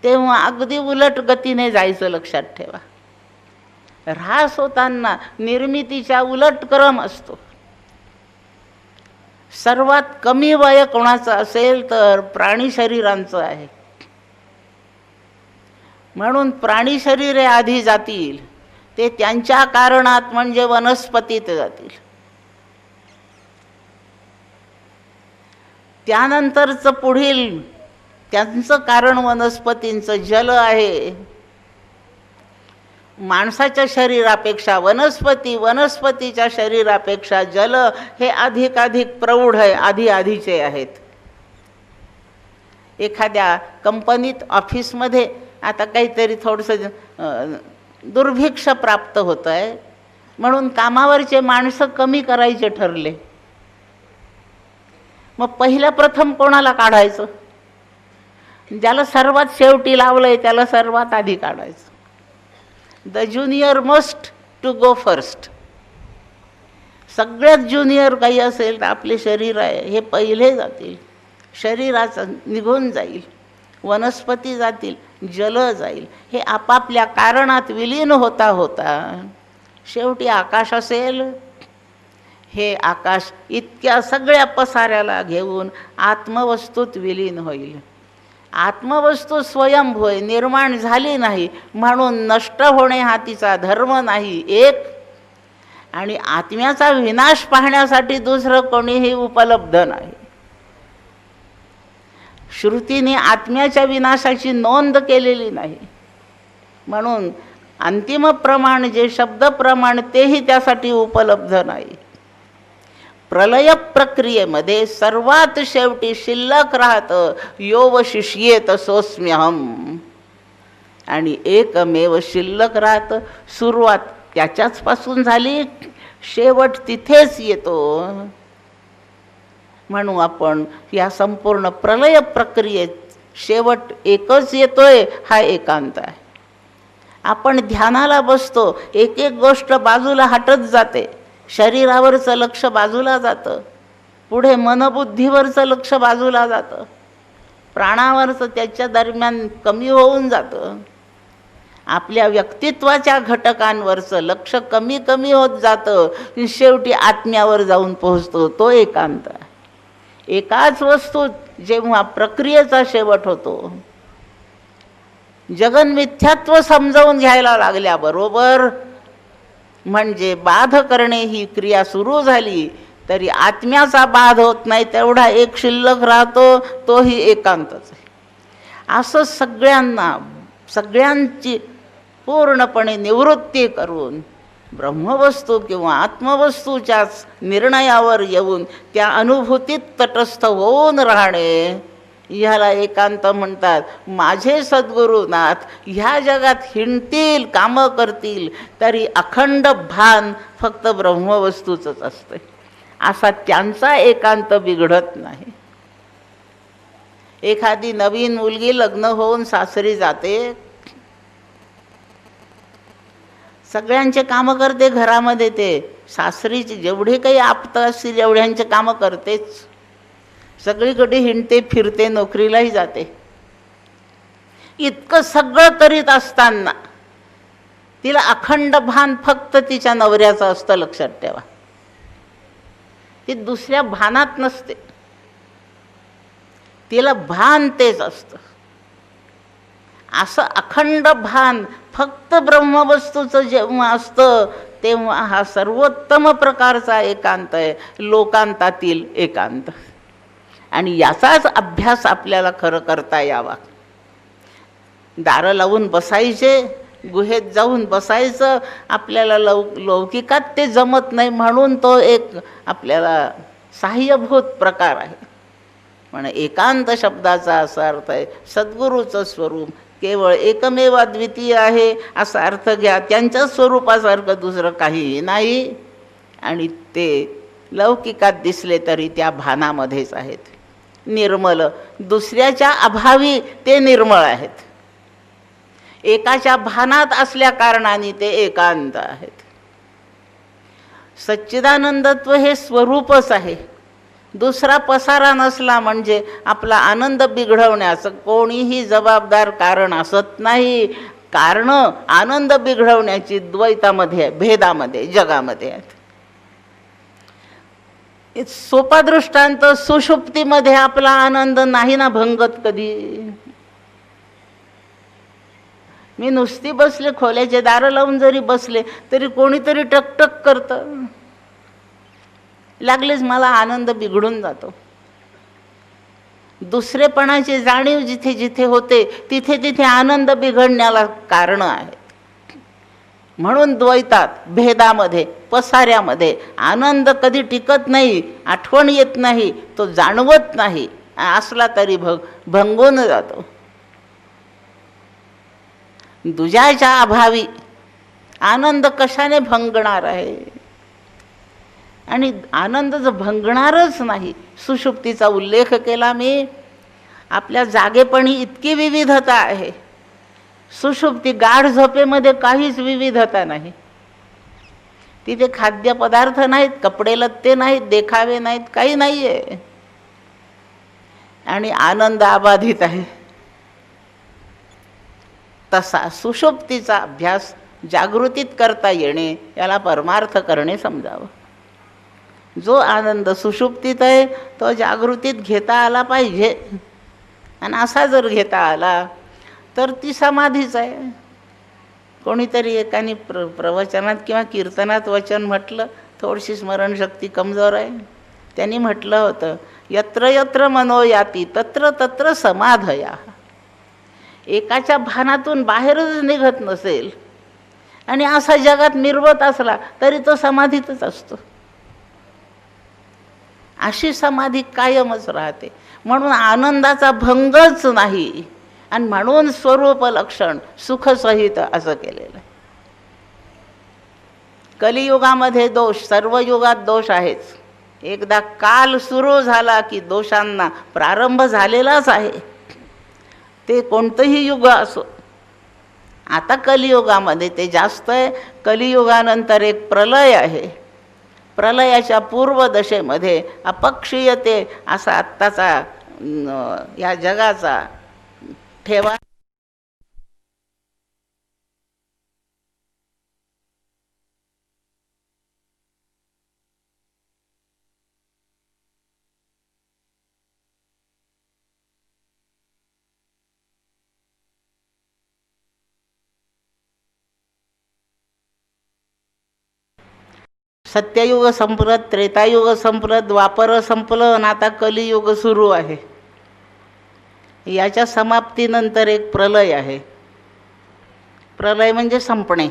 A: तेव्हा अगदी उलट गतीने जायचं, लक्षात ठेवा. ऱ्हास होताना निर्मितीच्या उलट क्रम असतो. सर्वात कमी वय कोणाचं असेल तर प्राणी शरीरांचं आहे. म्हणून प्राणी शरीरे आधी जातील, ते त्यांच्या कारणात म्हणजे वनस्पतीत जातील. त्यानंतरचं पुढील त्यांचं कारण वनस्पतींचं जल आहे. माणसाच्या शरीरापेक्षा वनस्पती, वनस्पतीच्या शरीरापेक्षा जल हे अधिकाधिक प्रौढ आहे, आधीचे आहेत. एखाद्या कंपनीत, ऑफिसमध्ये आता काहीतरी थोडंसं दुर्भिक्ष प्राप्त होतं आहे म्हणून कामावरचे माणसं कमी करायचे ठरले. मग पहिल्या प्रथम कोणाला काढायचं? ज्याला सर्वात शेवटी लावलंय त्याला सर्वात आधी काढायचं. The junior must to go first. सगळ्यात ज्युनियर काही असेल तर आपले शरीर आहे, हे पहिले जातील. शरीराचं निघून जाईल, वनस्पती जातील, जल जाईल. हे आपापल्या कारणात विलीन होता होता शेवटी आकाश असेल. हे आकाश इतक्या सगळ्या पसाऱ्याला घेऊन आत्मवस्तूत विलीन होईल. आत्मवस्तू स्वयंभू आहे, निर्माण झाली नाही म्हणून नष्ट होणे हा तिचा धर्म नाही एक. आणि आत्म्याचा विनाश पाहण्यासाठी दुसरं कोणीही उपलब्ध नाही. श्रुतीने आत्म्याच्या विनाशाची नोंद केलेली नाही म्हणून अंतिम प्रमाण जे शब्द प्रमाण तेही त्यासाठी उपलब्ध नाही. प्रलय प्रक्रियेमध्ये सर्वात शेवटी शिल्लक राहतं योवशिष्येत सोस्म्यहम. आणि एकमेव शिल्लक राहतं. सुरुवात त्याच्याचपासून झाली, शेवट तिथेच येतो. म्हणून आपण या संपूर्ण प्रलय प्रक्रियेत शेवट एकच येतोय, हा एकांत आहे. आपण ध्यानाला बसतो, एक एक गोष्ट बाजूला हटत जाते. शरीरावरचं लक्ष बाजूला जातं, पुढे मनबुद्धीवरचं लक्ष बाजूला जातं, प्राणावरचं त्याच्या दरम्यान कमी होऊन जातं. आपल्या व्यक्तित्वाच्या घटकांवरचं लक्ष कमी कमी होत जातं, शेवटी आत्म्यावर जाऊन पोहोचतो. तो एकांत आहे. एकाच वस्तू जेव्हा प्रक्रियेचा शेवट होतो, जगन्मिथ्यात्व समजावून घ्यायला लागल्याबरोबर, म्हणजे बाध करणे ही क्रिया सुरू झाली तरी आत्म्याचा बाध होत नाही, तेवढा एक शिल्लक राहतो, तोही एकांतच आहे. असं सगळ्यांची पूर्णपणे निवृत्ती करून ब्रह्मवस्तू किंवा आत्मवस्तूच्याच निर्णयावर येऊन त्या अनुभूतीत तटस्थ होऊन राहणे, ह्याला एकांत म्हणतात. माझे सद्गुरुनाथ ह्या जगात हिंडतील, कामं करतील, तरी अखंड भान फक्त ब्रह्मवस्तूचंच असते. असा त्यांचा एकांत बिघडत नाही. एखादी नवीन मुलगी लग्न होऊन सासरी जाते, सगळ्यांचे कामं करते घरामध्ये, ते सासरीचे जेवढे काही आप्त असतील एवढ्यांचे कामं करतेच, सगळीकडे हिंडते फिरते, नोकरीलाही जाते. इतकं सगळं करीत असताना तिला अखंड भान फक्त तिच्या नवऱ्याचं असतं, लक्षात ठेवा. ती दुसऱ्या भानात नसते, तिला भान तेच असतं. असं अखंड भान फक्त ब्रह्मवस्तूचं जेव्हा असतं तेव्हा हा सर्वोत्तम प्रकारचा एकांत आहे, लोकांतातील एकांत. आणि याचाच अभ्यास आपल्याला खरं करता यावा. दारं लावून बसायचे, गुहेत जाऊन बसायचं, आपल्याला लौकिकात ते जमत नाही म्हणून तो एक आपल्याला सहाय्यभूत प्रकार आहे. पण एकांत शब्दाचा असा अर्थ आहे सद्गुरूचं स्वरूप केवळ एकमेव अद्वितीय आहे असा अर्थ घ्या. त्यांच्या स्वरूपासारखं दुसरं काहीही नाही. आणि ते लौकिकात दिसले तरी त्या भानामध्येच आहेत, निर्मल. दुसऱ्याच्या अभावी ते निर्मळ आहेत. एकाच्या भानात असल्या कारणाने ते एकांत आहेत. सच्चिदानंदत्व हे स्वरूपच आहे. दुसरा पसारा नसला म्हणजे आपला आनंद बिघडवण्याचं कोणीही जबाबदार कारण असत नाही. कारण आनंद बिघडवण्याची द्वैतामध्ये, भेदामध्ये, जगामध्ये आहेत. सोपा दृष्टांत, सुषुप्तीमध्ये आपला आनंद नाही ना भंगत कधी. मी नुसती बसले, खोल्याचे दारं लावून जरी बसले तरी कोणीतरी टकटक करतं, लागलेच मला आनंद बिघडून जातो. दुसरेपणाची जाणीव जिथे जिथे होते तिथे तिथे आनंद बिघडण्याला कारण आहेत. म्हणून द्वैतात, भेदामध्ये, पसाऱ्यामध्ये आनंद कधी टिकत नाही, आठवण येत नाही, तो जाणवत नाही, असला तरी भंगून जातो. दुजाच्या अभावी आनंद कशाने भंगणार आहे? आणि आनंद जर भंगणारच नाही, सुषुप्तीचा उल्लेख केला मी. आपल्या जागेपणी इतकी विविधता आहे. सुषुप्ती गाढ झोपेमध्ये काहीच विविधता नाही. तिथे खाद्यपदार्थ नाहीत, कपडे लत्ते नाहीत, देखावे नाहीत, काही नाही आहे. आणि आनंद अबाधित आहे. तसा सुषुप्तीचा अभ्यास जागृतीत करता येणे, याला परमार्थ करणे समजावं. जो आनंद सुषुप्तीत आहे तो जागृतीत घेता आला पाहिजे. आणि असा जर घेता आला तर ती समाधीच आहे. कोणीतरी एकाने प्रवचनात किंवा कीर्तनात वचन म्हटलं, थोडीशी स्मरणशक्ती कमजोर आहे, त्यांनी म्हटलं होतं, यत्र यत्र मनो याती तत्र तत्र समाधया. एकाच्या भानातून बाहेरच निघत नसेल आणि असा जगात मिरवत असला तरी तो समाधीतच असतो. अशी समाधी कायमच राहते. म्हणून आनंदाचा भंगच नाही. आणि म्हणून स्वरूप लक्षण सुखसहित असं केलेलं आहे. कलियुगामध्ये दोष, सर्व युगात दोष आहेच. एकदा काल सुरू झाला की दोषांना प्रारंभ झालेलाच आहे. ते कोणतंही युग असो. आता कलियुगामध्ये ते जास्त आहे. कलियुगानंतर एक प्रलय आहे. प्रलयाच्या पूर्वदशेमध्ये अपक्षीयते असा आत्ताचा या जगाचा ठेवा. सत्ययुग संपलं, त्रेतायुग संपलं, द्वापर संपलं आणि आता कलियुग सुरू आहे. याच्या समाप्तीनंतर एक प्रलय आहे. प्रलय म्हणजे संपणे.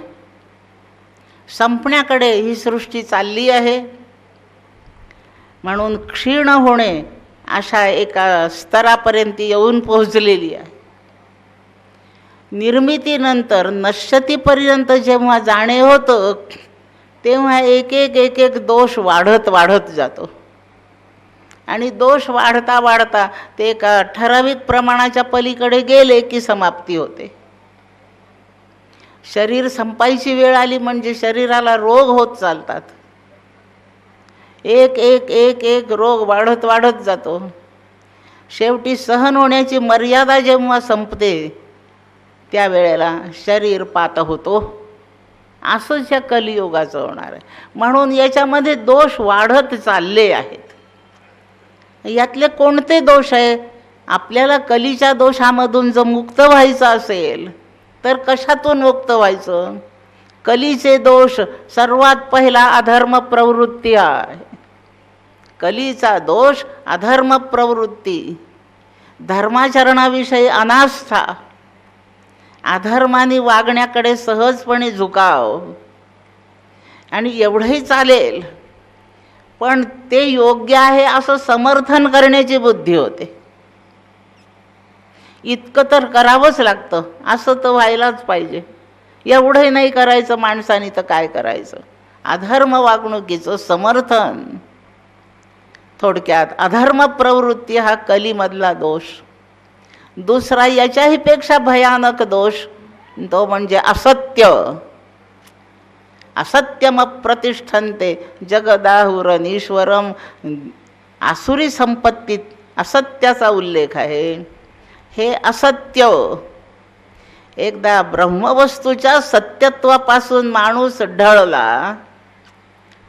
A: संपण्याकडे ही सृष्टी चालली आहे. म्हणून क्षीण होणे अशा एका स्तरापर्यंत येऊन पोहोचलेली आहे. निर्मितीनंतर नश्यतीपर्यंत जेव्हा जाणे होतं तेव्हा एक एक दोष वाढत वाढत जातो. आणि दोष वाढता वाढता ते एका ठराविक प्रमाणाच्या पलीकडे गेले की समाप्ती होते. शरीर संपायची वेळ आली म्हणजे शरीराला रोग होत चालतात. एक एक एक एक रोग वाढत वाढत जातो. शेवटी सहन होण्याची मर्यादा जेव्हा संपते त्यावेळेला शरीर पात होतो. असंच या कलियुगाचं होणार आहे. म्हणून याच्यामध्ये दोष वाढत चालले आहेत. यातले कोणते दोष आहे? आपल्याला कलीच्या दोषामधून जर मुक्त व्हायचं असेल तर कशातून मुक्त व्हायचं? कलीचे दोष सर्वात पहिला अधर्म प्रवृत्ती आहे. कलीचा दोष अधर्म प्रवृत्ती, धर्माचरणाविषयी अनास्था, अधर्माने वागण्याकडे सहजपणे झुकाव. आणि एवढंही चालेल पण ते योग्य आहे असं समर्थन करण्याची बुद्धी होते. इतकं तर करावंच लागतं, असं तर व्हायलाच पाहिजे, एवढंही नाही करायचं माणसाने तर काय करायचं? अधर्म वागणुकीचं समर्थन. थोडक्यात अधर्म प्रवृत्ती हा कलीमधला दोष. दुसरा याच्याही पेक्षा भयानक दोष तो म्हणजे असत्य. असत्यम प्रतिष्ठन्ते जगदाहुरनीश्वरम. आसुरी संपत्तीत असत्याचा उल्लेख आहे. हे असत्य एकदा ब्रह्मवस्तूच्या सत्यत्वापासून माणूस ढळला,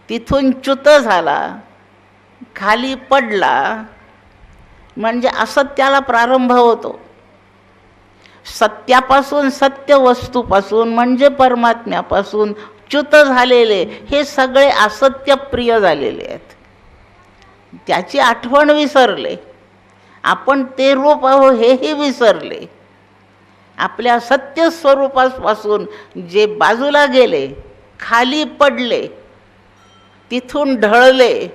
A: तिथून च्युत झाला, खाली पडला म्हणजे असत्याला प्रारंभ होतो. सत्यापासून, सत्य वस्तूपासून म्हणजे परमात्म्यापासून च्युत झालेले हे सगळे असत्य प्रिय झालेले आहेत. त्याची आठवण विसरले. आपण ते रूप आहो हेही विसरले. आपल्या सत्य स्वरूपापासून जे बाजूला गेले, खाली पडले, तिथून ढळले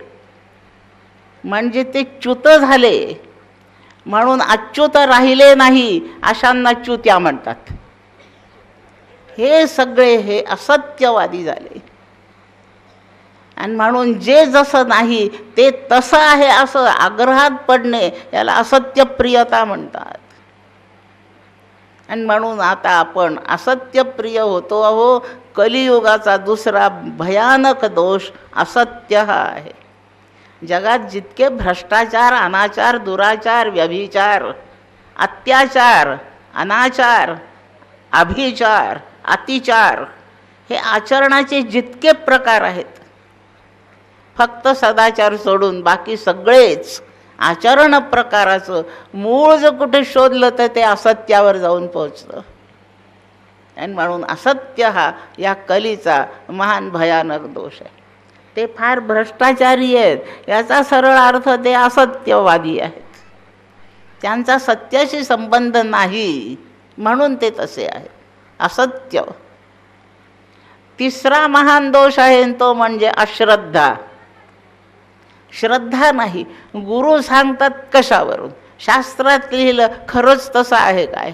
A: म्हणजे ते च्युत झाले. म्हणून अच्युत राहिले नाही अशांना च्युत्या म्हणतात. हे सगळे हे असत्यवादी झाले. आणि म्हणून जे जसं नाही ते तसं आहे असं आग्रहात पडणे याला असत्यप्रियता म्हणतात. आणि म्हणून आता आपण असत्यप्रिय होतो आहो. कलियुगाचा दुसरा भयानक दोष असत्य हा आहे. जगात जितके भ्रष्टाचार, अनाचार, दुराचार, व्यभिचार, अत्याचार, अनाचार, अभिचार, अतिचार हे आचरणाचे जितके प्रकार आहेत, फक्त सदाचार सोडून बाकी सगळेच आचरण प्रकाराचं मूळ जर कुठे शोधलं तर ते असत्यावर जाऊन पोचतं. आणि म्हणून असत्य हा या कलीचा महान भयानक दोष आहे. ते फार भ्रष्टाचारी आहेत, याचा सरळ अर्थ ते असत्यवादी आहेत. त्यांचा सत्याशी संबंध नाही म्हणून ते तसे आहेत, असत्य. तिसरा महान दोष आहे तो म्हणजे अश्रद्धा. श्रद्धा नाही. गुरु सांगतात कशावरून? शास्त्रात लिहिलं खरंच तसं आहे काय?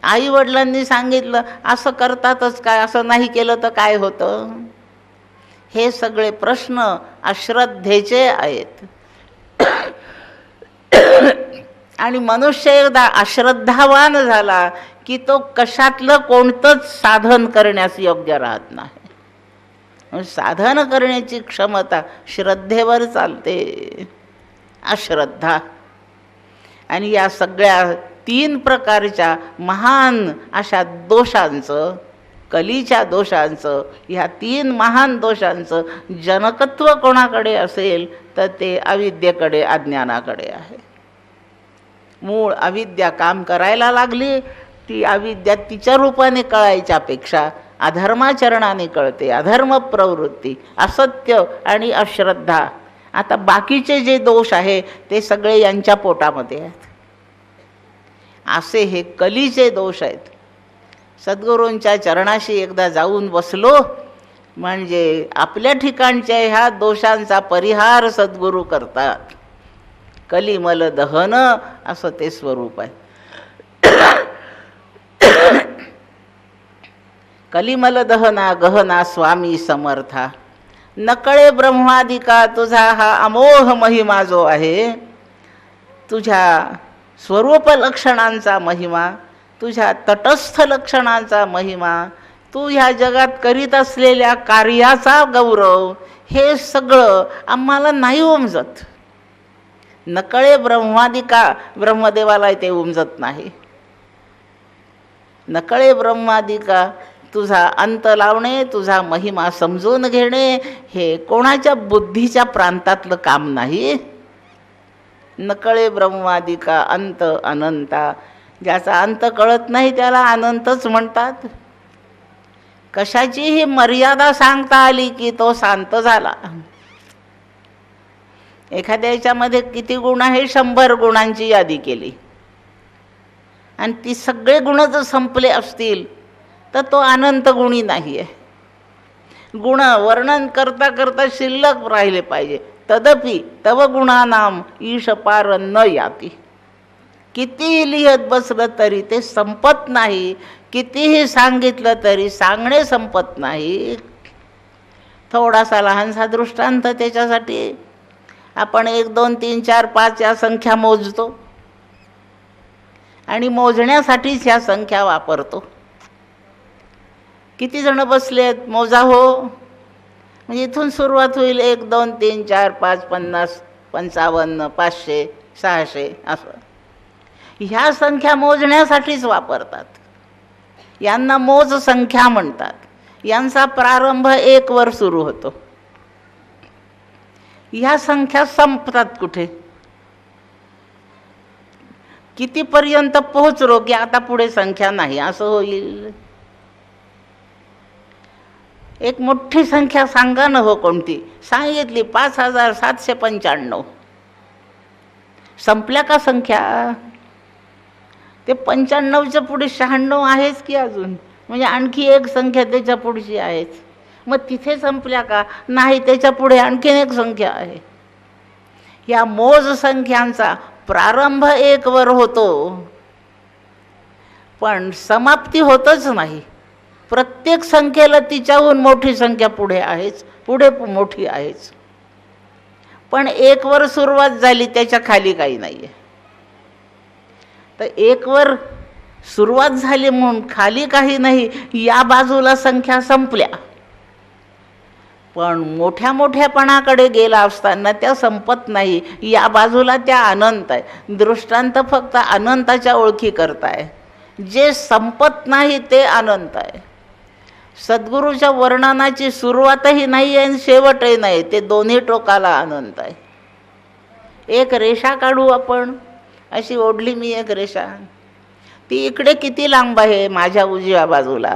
A: आई वडिलांनी सांगितलं असं करतातच काय, असं नाही केलं तर काय होतं? हे सगळे प्रश्न अश्रद्धेचे आहेत. आणि मनुष्य एकदा अश्रद्धावान झाला की तो कशातलं कोणतंच साधन करण्यास योग्य राहत नाही. साधन करण्याची क्षमता श्रद्धेवर चालते, अश्रद्धा. आणि या सगळ्या 3 प्रकारच्या महान अशा दोषांचं, कलीच्या दोषांचं, ह्या 3 महान दोषांचं जनकत्व कोणाकडे असेल तर ते अविद्येकडे, अज्ञानाकडे आहे. मूळ अविद्या काम करायला लागली, ती अविद्या तिच्या रूपाने कळायच्यापेक्षा अधर्माचरणाने कळते. अधर्म प्रवृत्ती, असत्य आणि अश्रद्धा. आता बाकीचे जे दोष आहे ते सगळे यांच्या पोटामध्ये आहेत. असे हे कलीचे दोष आहेत. सद्गुरूंच्या चरणाशी एकदा जाऊन बसलो म्हणजे आपल्या ठिकाणच्या ह्या दोषांचा परिहार सद्गुरू करतात. कलिमल दहन असं ते स्वरूप आहे. कलिमल दहना गहना स्वामी समर्था. नकळे ब्रह्मादिका तुझा हा अमोघ महिमा जो आहे, तुझ्या स्वरूप लक्षणांचा महिमा, तुझ्या तटस्थ लक्षणांचा महिमा, तू ह्या जगात करीत असलेल्या कार्याचा गौरव, हे सगळं आम्हाला नाही उमजत. नकळे ब्रह्मादिका, ब्रह्मदेवाला ते उमजत नाही. नकळे ब्रह्मादिका, तुझा अंत लावणे, तुझा महिमा समजून घेणे, हे कोणाच्या बुद्धीच्या प्रांतातलं काम नाही. नकळे ब्रह्मादिका अंत अनंता. ज्याचा अंत कळत नाही त्याला अनंतच म्हणतात. कशाचीही मर्यादा सांगता आली की तो शांत झाला. एखाद्या याच्यामध्ये किती गुण आहे, 100 गुणांची यादी केली आणि ती सगळे गुण जर संपले असतील तर तो अनंत गुणी नाही आहे. गुण वर्णन करता करता शिल्लक राहिले पाहिजे. तदपि तव गुणानाम ईश पार न याती. कितीही लिहत बसलं तरी ते संपत नाही, कितीही सांगितलं तरी सांगणे संपत नाही. थोडासा लहानसा दृष्टांत त्याच्यासाठी. आपण 1 2 3 4 5 या संख्या मोजतो आणि मोजण्यासाठीच ह्या संख्या वापरतो. किती जण बसलेत मोजा हो, म्हणजे इथून सुरुवात होईल. 1 2 3 4 5 50 55 500 600 असं. ह्या संख्या मोजण्यासाठीच वापरतात. यांना मोज संख्या म्हणतात. यांचा प्रारंभ 1 वर सुरू होतो. ह्या संख्या संपतात कुठे? कितीपर्यंत पोहोचलो की आता पुढे संख्या नाही असं होईल. एक मोठी संख्या सांगा ना हो, कोणती सांगितली 5795. संपल्या का संख्या? ते 95च्या पुढे 96 आहेच की अजून, म्हणजे आणखी एक संख्या त्याच्या पुढची आहेच. मग तिथे संपल्या का? नाही, त्याच्या पुढे आणखीन एक संख्या आहे. या मोज संख्यांचा प्रारंभ 1 वर होतो पण समाप्ती होतच नाही. प्रत्येक संख्येला तिच्याहून मोठी संख्या पुढे आहेच, पुढे मोठी आहेच. पण 1 वर सुरुवात झाली, त्याच्या खाली काही नाही आहे. तर 1 वर सुरुवात झाली म्हणून खाली काही नाही, या बाजूला संख्या संपल्या. पण मोठ्या मोठ्यापणाकडे गेला असताना त्या संपत नाही. या बाजूला त्या अनंत आहे. दृष्टांत फक्त अनंताच्या ओळखी करताय. जे संपत नाही ते अनंत आहे. सद्गुरूच्या वर्णनाची सुरुवातही नाही आहे आणि शेवटही नाही, ते दोन्ही टोकाला अनंत आहे. एक रेषा काढू आपण, अशी ओढली मी एक रेषा, ती इकडे किती लांब आहे माझ्या उजव्या बाजूला,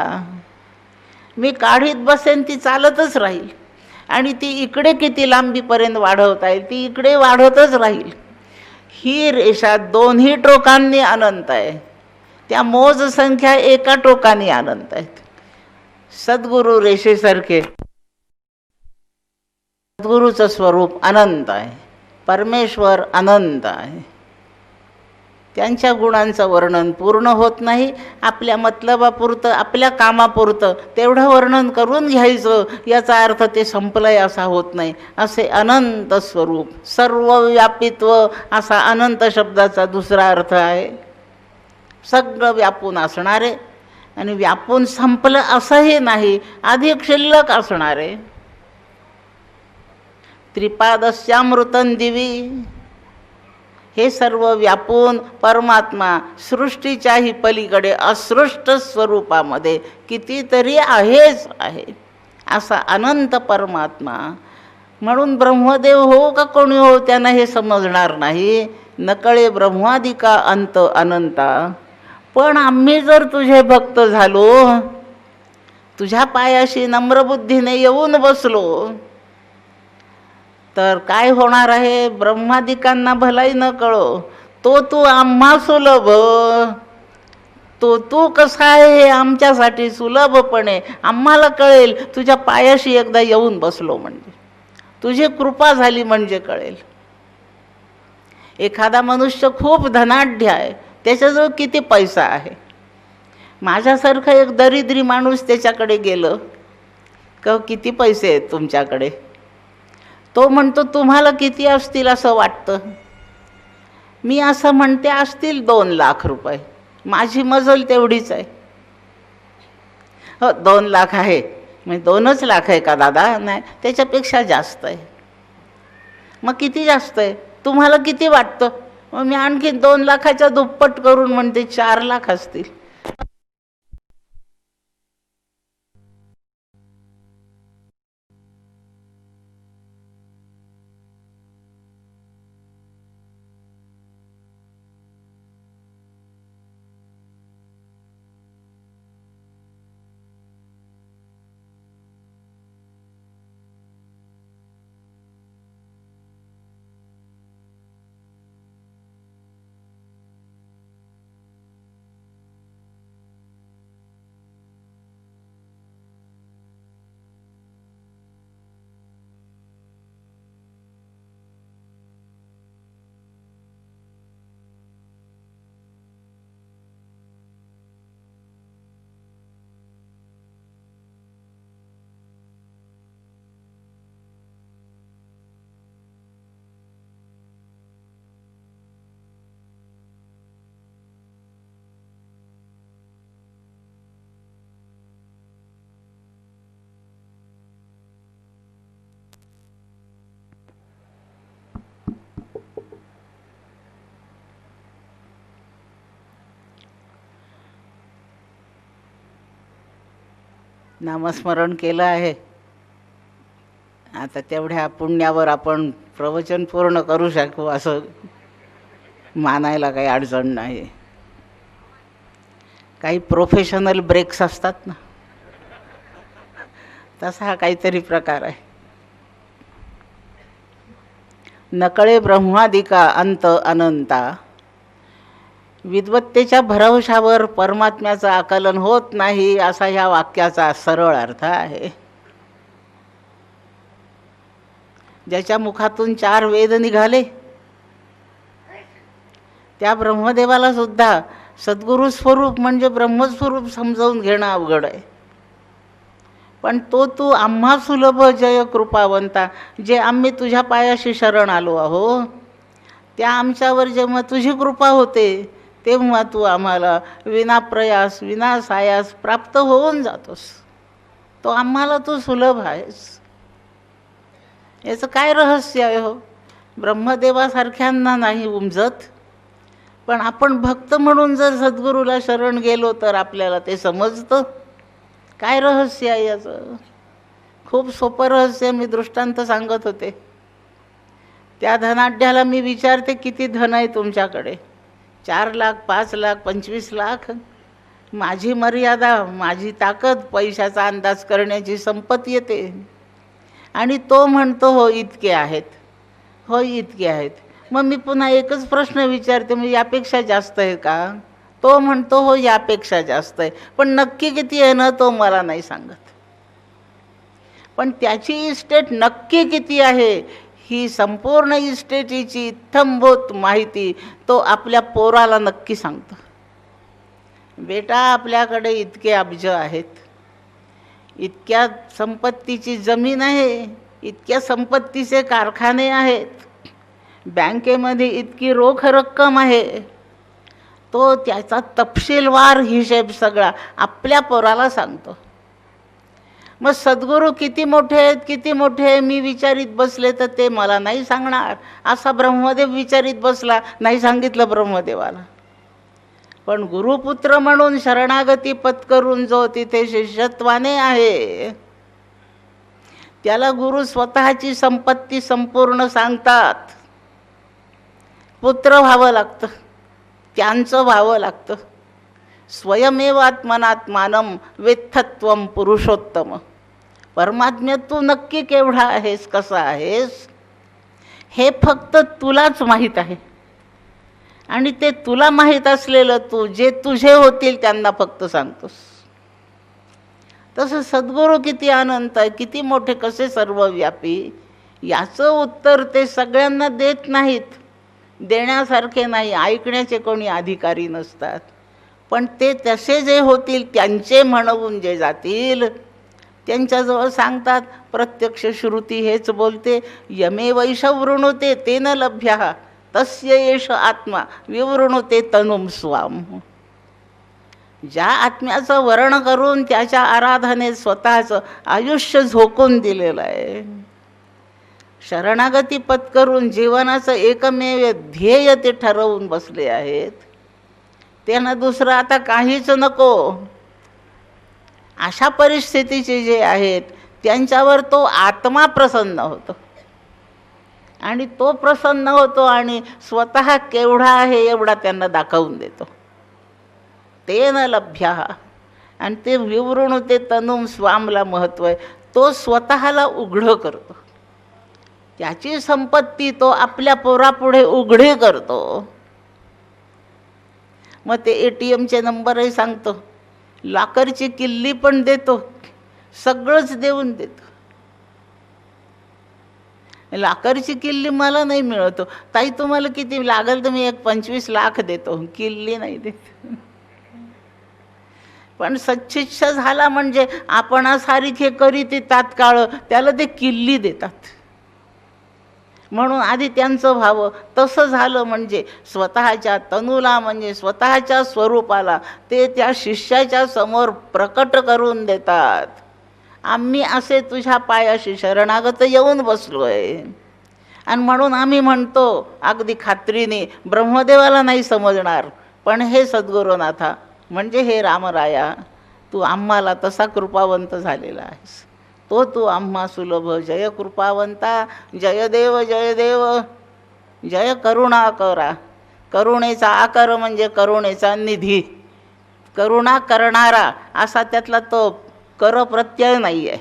A: मी काढीत बसेन ती चालतच राहील. आणि ती इकडे किती लांबीपर्यंत वाढवता येईल ती इकडे वाढतच राहील. ही रेषा दोन्ही टोकांनी अनंत आहे. त्या मोज संख्या एका टोकाने अनंत आहेत. सद्गुरु रेषेसारखे सद्गुरूचं स्वरूप अनंत आहे. परमेश्वर अनंत आहे. त्यांच्या गुणांचं वर्णन पूर्ण होत नाही. आपल्या मतलबापुरतं, आपल्या कामापुरतं तेवढं वर्णन करून घ्यायचं, याचा अर्थ ते संपलंय असा होत नाही. असे अनंत स्वरूप, सर्व व्यापित्व असा अनंत शब्दाचा दुसरा अर्थ आहे. सगळं व्यापून असणारे आणि व्यापून संपलं असंही नाही, अधिक शिल्लक असणारे. त्रिपादस्यामृतं दिवी, हे सर्व व्यापून परमात्मा सृष्टीच्याही पलीकडे असृष्ट स्वरूपामध्ये कितीतरी आहेच आहे, असा अनंत परमात्मा. म्हणून ब्रह्मदेव हो का कोणी हो त्यांना हे समजणार नाही. नकळे ब्रह्मादिका अंत अनंता. पण आम्ही जर तुझे भक्त झालो, तुझ्या पायाशी नम्रबुद्धीने येऊन बसलो, तर काय होणार आहे? ब्रह्मादिकांना भलाई न कळो, तो तू आम्हा सुलभ. तो तू कसा आहे हे आमच्यासाठी सुलभपणे आम्हाला कळेल. तुझ्या पायाशी एकदा येऊन बसलो म्हणजे, तुझी कृपा झाली म्हणजे कळेल. एखादा मनुष्य खूप धनाढ्य आहे, त्याच्याजवळ किती पैसा आहे. माझ्यासारखा एक दरिद्री माणूस त्याच्याकडे गेलं का, किती पैसे आहेत तुमच्याकडे? तो म्हणतो तुम्हाला किती असतील असं वाटतं? मी असं म्हणते असतील 2 लाख रुपये. माझी मजल तेवढीच आहे. हो 2 लाख आहे. म्हणजे 2च लाख आहे का दादा? नाही, त्याच्यापेक्षा जास्त आहे. मग किती जास्त आहे? तुम्हाला किती वाटतं? मग मी आणखी 2 लाखाच्या दुप्पट करून म्हणते 4 लाख असतील. नामस्मरण केलं आहे. आता तेवढ्या पुण्यावर आपण प्रवचन पूर्ण करू शकू असं मानायला काही अडचण नाही. काही प्रोफेशनल ब्रेक्स असतात ना, तसा हा काहीतरी प्रकार आहे. नकळे ब्रह्मादिका अंत अनंता. विद्वत्तेच्या भरवशावर परमात्म्याचं आकलन होत नाही, असा ह्या वाक्याचा सरळ अर्थ आहे. ज्याच्या मुखातून 4 वेद निघाले, त्या ब्रह्मदेवाला सुद्धा सद्गुरु स्वरूप म्हणजे ब्रह्मस्वरूप समजावून घेणं अवघड आहे. पण तो तू आम्हा सुलभ जय कृपावंता, जे आम्ही तुझ्या पायाशी शरण आलो आहो, त्या आमच्यावर जेव्हा तुझी कृपा होते, तेव्हा तू आम्हाला विना प्रयास विना सायास प्राप्त होऊन जातोस. तो आम्हाला तू सुलभ आहेस. याचं काय रहस्य आहे हो? ब्रह्मदेवासारख्यांना नाही उमजत, पण आपण भक्त म्हणून जर सद्गुरूला शरण गेलो तर आपल्याला ते समजतं. काय रहस्य आहे याचं? खूप सोपं रहस्य. मी दृष्टांत सांगत होते. त्या धनाढ्याला मी विचारते, किती धन आहे तुमच्याकडे? 4 लाख, 5 लाख, 25 लाख. माझी मर्यादा, माझी ताकद, पैशाचा अंदाज करण्याची संपत येते. आणि तो म्हणतो हो इतके आहेत, हो इतके आहेत. मग मी पुन्हा एकच प्रश्न विचारते, म्हणजे यापेक्षा जास्त आहे का? तो म्हणतो हो यापेक्षा जास्त आहे. पण नक्की किती आहे ना तो मला नाही सांगत. पण त्याची इस्टेट नक्की किती आहे ही संपूर्ण इस्टेटीची इत्थंभूत माहिती तो आपल्या पोराला नक्की सांगतो. बेटा, आपल्याकडे इतके अब्ज आहेत, इतक्या संपत्तीची जमीन आहे, इतक्या संपत्तीचे कारखाने आहेत, बँकेमध्ये इतकी रोख रक्कम आहे. तो त्याचा तपशीलवार हिशेब सगळा आपल्या पोराला सांगतो. मग सद्गुरू किती मोठे आहेत, किती मोठे आहे मी विचारित बसले तर ते मला नाही सांगणार. असा ब्रह्मदेव विचारित बसला, नाही सांगितलं ब्रह्मदेवाला. पण गुरुपुत्र म्हणून शरणागती पत्करून जो तिथे शिष्यत्वाने आहे, त्याला गुरु स्वतःची संपत्ती संपूर्ण सांगतात. पुत्र व्हावं लागतं, त्यांचं व्हावं लागतं. स्वयमेव आत्मनात्मानं वेत्थत्वं पुरुषोत्तम. परमात्म्या तू नक्की केवढा आहेस, कसा आहेस, हे फक्त तुलाच माहीत आहे. आणि ते तुला माहीत असलेलं तू जे तुझे होतील त्यांना फक्त सांगतोस. तसं सद्गुरू किती अनंत आहे, किती मोठे, कसे सर्वव्यापी, याचं उत्तर ते सगळ्यांना देत नाहीत. देण्यासारखे नाही, ऐकण्याचे कोणी अधिकारी नसतात. पण ते तसे जे होतील, त्यांचे म्हणून जे जातील, त्यांच्याजवळ सांगतात. प्रत्यक्ष श्रुती हेच बोलते, यमे वैष वृणुते तेन लभ्यः तस्य एष आत्मा विवृणुते तनुम स्वाम. ज्या आत्म्याचं वर्ण करून त्याच्या आराधनेत स्वतःचं आयुष्य झोकून दिलेलं आहे, शरणागती पत्करून जीवनाचं एकमेव ध्येय ते ठरवून बसले आहेत, त्यांना दुसरं आता काहीच नको. अशा परिस्थितीचे जे आहेत त्यांच्यावर तो आत्मा प्रसन्न होतो. आणि तो प्रसन्न होतो आणि स्वतः केवढा आहे एवढा त्यांना दाखवून देतो. तेन लभ्यः. आणि ते विवृणुते तनुम स्वामला महत्त्व आहे. तो स्वतःला उघडं करतो, त्याची संपत्ती तो आपल्या पोरापुढे उघडी करतो. मग ते ATMचे नंबरही सांगतो, लॉकरची किल्ली पण देतो, सगळंच देऊन देतो. लॉकरची किल्ली मला नाही मिळतो, ताई तुम्हाला किती लागेल तर मी 25 लाख देतो, किल्ली नाही देत. पण सच्चिष्य झाला म्हणजे आपणासारखे करीत तात्काळ त्याला ते किल्ली देतात. म्हणून आधी त्यांचं व्हावं. तसं झालं म्हणजे स्वतःच्या तनूला, म्हणजे स्वतःच्या स्वरूपाला ते त्या शिष्याच्या समोर प्रकट करून देतात. आम्ही असे तुझ्या पायाशी शरणागत येऊन बसलोय. आणि म्हणून आम्ही म्हणतो अगदी खात्रीने, ब्रह्मदेवाला नाही समजणार, पण हे सद्गुरुनाथा म्हणजे हे रामराया, तू आम्हाला तसा कृपावंत झालेला आहेस. तो तू आम्हा सुलभ जय कृपावंता, जय देव जय देव, जय करुणा करा. करुणेचा आकार म्हणजे करुणेचा निधी, करुणा करणारा असा त्यातला तो कर प्रत्यय नाही आहे.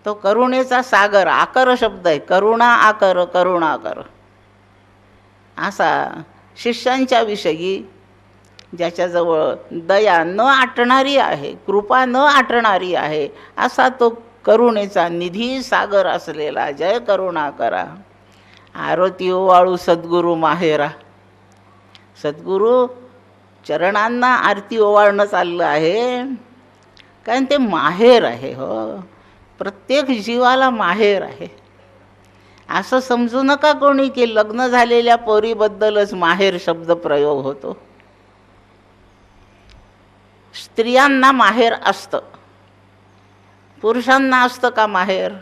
A: तो करुणेचा सागर, आकर शब्द आहे, करुणा आकर, करुणाकर. असा शिष्यांच्या विषयी ज्याच्याजवळ दया न आटणारी आहे, कृपा न आटणारी आहे, असा तो करुणेचा निधी सागर असलेला जय करुणा करा. आरती ओवाळू सद्गुरू माहेरा. सद्गुरू चरणांना आरती ओवाळणं चाललं आहे, कारण ते माहेर आहे. हो, प्रत्येक जीवाला माहेर आहे. असं समजू नका कोणी की लग्न झालेल्या पोरीबद्दलच माहेर शब्द प्रयोग होतो. स्त्रियांना माहेर असतं, पुरुषांना असतं का माहेर?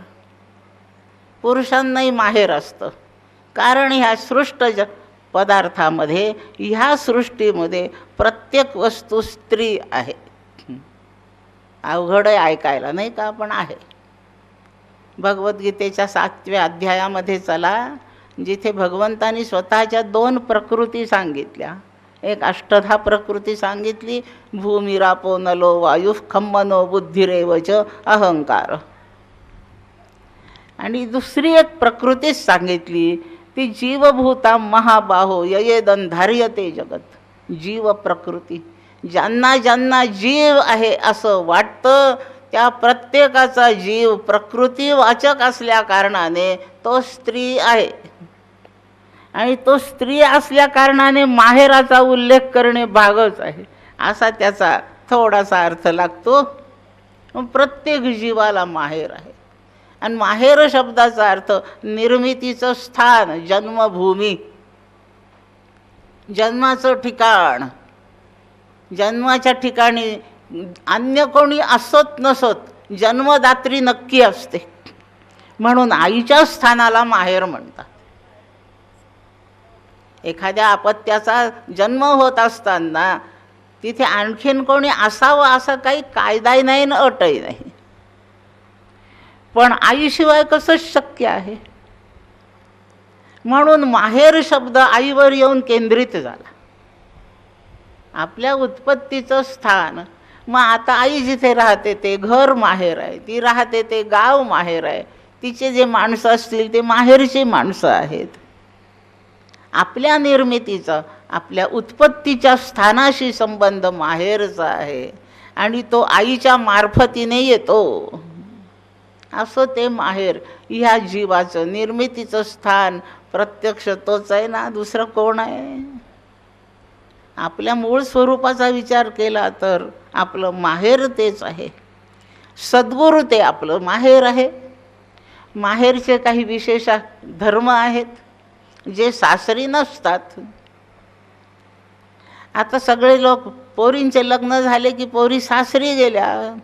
A: पुरुषांनाही माहेर असतं. कारण ह्या सृष्ट पदार्थामध्ये, ह्या सृष्टीमध्ये प्रत्येक वस्तू स्त्री आहे. अवघड आहे ऐकायला, नाही का? पण आहे. भगवद्गीतेच्या 7व्या अध्यायामध्ये चला, जिथे भगवंतांनी स्वतःच्या 2 प्रकृती सांगितल्या. एक अष्टधा प्रकृती सांगितली, भूमिरापो नलो वायु खं मनो बुद्धिरेव च अहंकार. आणि दुसरी एक प्रकृतीच सांगितली, ती जीवभूता महाबाहो ययेदंधार्यते जगत. जीव प्रकृती. ज्यांना ज्यांना जीव आहे असं वाटतं, त्या प्रत्येकाचा जीव प्रकृतीवाचक असल्या कारणाने तो स्त्री आहे. आणि तो स्त्री असल्या कारणाने माहेराचा उल्लेख करणे भागच आहे, असा त्याचा थोडासा अर्थ लागतो. प्रत्येक जीवाला माहेर आहे. आणि माहेर शब्दाचा अर्थ निर्मितीचं स्थान, जन्मभूमी, जन्माचं ठिकाण. जन्माच्या ठिकाणी अन्य कोणी असत नसत जन्मदात्री नक्की असते, म्हणून आईच्या स्थानाला माहेर म्हणतात. एखाद्या अपत्याचा जन्म होत असताना तिथे आणखीन कोणी असावं असं काही कायदाही नाही न अटही नाही, पण आईशिवाय कसं शक्य आहे? म्हणून माहेर शब्द आईवर येऊन केंद्रित झाला. आपल्या उत्पत्तीचं स्थान. मग आता आई जिथे राहते ते घर माहेर आहे, ती राहते ते गाव माहेर आहे, तिचे जे माणसं असतील ते माहेरची माणसं आहेत. आपल्या निर्मितीचा, आपल्या उत्पत्तीच्या स्थानाशी संबंध माहेरचा आहे आणि तो आईच्या मार्फतीने येतो. असं ते माहेर ह्या जीवाचं निर्मितीचं स्थान प्रत्यक्ष तोच आहे ना, दुसरं कोण आहे? आपल्या मूळ स्वरूपाचा विचार केला तर आपलं माहेर तेच आहे. सद्गुरू ते आपलं माहेर आहे. माहेरचे काही विशेष धर्म आहेत जे सासरी नसतात. आता सगळे लोक पोरींचे लग्न झाले की पोरी सासरी गेल्या,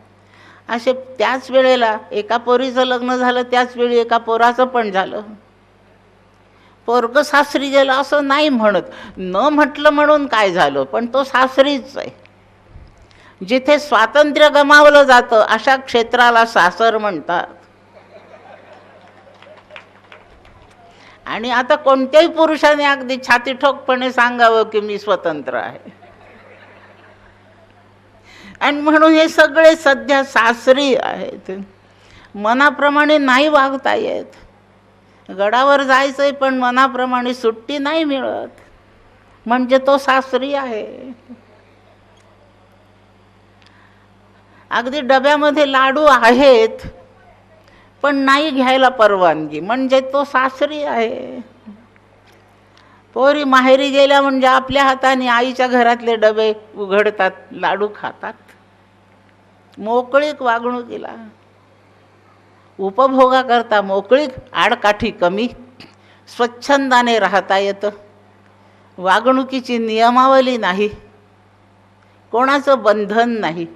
A: असे त्याच वेळेला एका पोरीचं लग्न झालं त्याच वेळी एका पोराचं पण झालं. पोरगं सासरी गेलं असं नाही म्हणत, न म्हटलं म्हणून काय झालं, पण तो सासरीच आहे. जिथे स्वातंत्र्य गमावलं जातं अशा क्षेत्राला सासर म्हणतात. आणि आता कोणत्याही पुरुषाने अगदी छाती ठोकपणे सांगावं की मी स्वतंत्र आहे. आणि म्हणून हे सगळे सध्या सासरी आहेत. मनाप्रमाणे नाही वागता येत. गडावर जायचंय पण मनाप्रमाणे सुट्टी नाही मिळत, म्हणजे तो सासरी आहे. अगदी डब्यामध्ये लाडू आहेत पण नाही घ्यायला परवानगी, म्हणजे तो सासरी आहे. पोरी माहेरी गेल्या म्हणजे आपल्या हाताने आईच्या घरातले डबे उघडतात, लाडू खातात. मोकळीक वागणुकीला, उपभोगा करता मोकळीक, आडकाठी कमी, स्वच्छंदाने राहता येतं. वागणुकीची नियमावली नाही, कोणाचं बंधन नाही,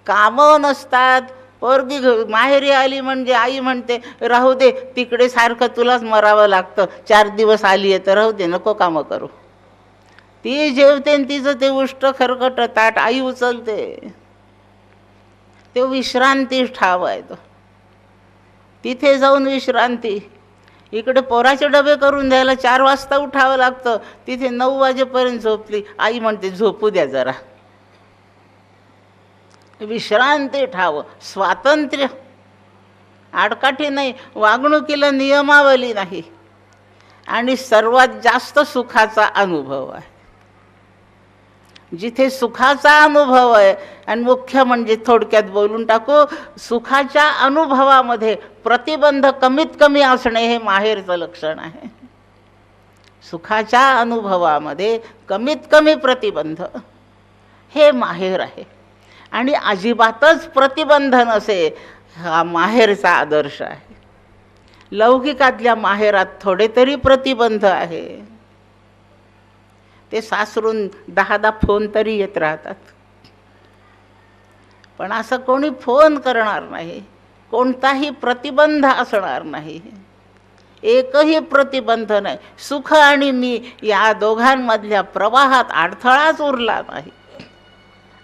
A: कामं नसतात. पोरगी माहेरी आली म्हणजे आई म्हणते राहू दे तिकडे, सारखं तुलाच मरावं लागतं, 4 दिवस आली आहे तर राहू दे, नको कामं करू. ती जेवते आणि तिचं ते उष्ट खरकट ताट आई उचलते. ते विश्रांती ठाव आहे तो, तिथे जाऊन विश्रांती. इकडे पोराचे डबे करून द्यायला 4 वाजता उठावं लागतं, तिथे 9 वाजेपर्यंत झोपली, आई म्हणते झोपू द्या जरा. विश्रांती ठाव, स्वातंत्र्य, आडकाठी नाही, वागणुकीला नियमावली नाही. आणि सर्वात जास्त सुखाचा अनुभव आहे. जिथे सुखाचा अनुभव आहे, आणि मुख्य म्हणजे थोडक्यात बोलून टाकू, सुखाच्या अनुभवामध्ये प्रतिबंध कमीत कमी असणे हे माहेरचं लक्षण आहे. सुखाच्या अनुभवामध्ये कमीत कमी प्रतिबंध हे माहेर आहे. आणि अजिबातच प्रतिबंध नसे हा माहेरचा आदर्श आहे. लौकिकातल्या माहेरात थोडे तरी प्रतिबंध आहे. ते सासरून 10 फोन तरी येत राहतात, पण असं कोणी फोन करणार नाही, कोणताही प्रतिबंध असणार नाही, एकही प्रतिबंध नाही. सुख आणि मी या दोघांमधल्या प्रवाहात अडथळाच उरला नाही.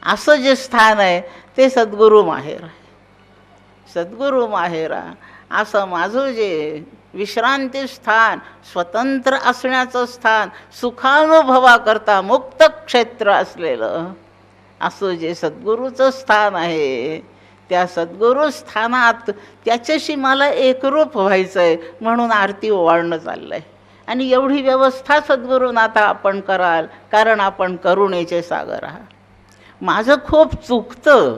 A: असं जे स्थान आहे ते सद्गुरू माहेर आहे. सद्गुरू माहेरा असं माझं जे विश्रांती स्थान, स्वतंत्र असण्याचं स्थान, सुखानुभवाकरता मुक्त क्षेत्र असलेलं असं जे सद्गुरूचं स्थान आहे, त्या सद्गुरू स्थानात त्याच्याशी मला एकरूप व्हायचं आहे म्हणून आरती ओवाळणं चाललं आहे. आणि एवढी व्यवस्था सद्गुरूनाथा आपण कराल, कारण आपण करुणेचे सागर आहात. माझं खूप चुकतं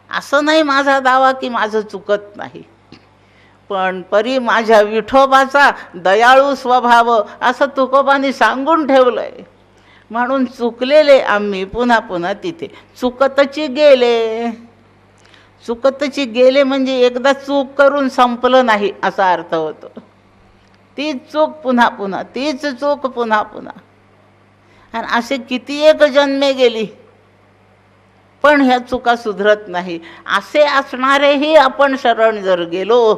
A: असं नाही माझा दावा की माझं चुकत नाही, पण परी माझ्या विठोबाचा दयाळू स्वभाव असं तुकोबांनी सांगून ठेवलं आहे. म्हणून चुकलेले आम्ही पुन्हा पुन्हा तिथे चुकतची गेले. चुकतची गेले म्हणजे एकदा चूक करून संपलं नाही असा अर्थ होतो. तीच चूक पुन्हा पुन्हा, तीच चूक पुन्हा पुन्हा, आणि असे किती एक जन्मे गेली पण ह्या चुका सुधरत नाही. असे असणारेही आपण शरण जर गेलो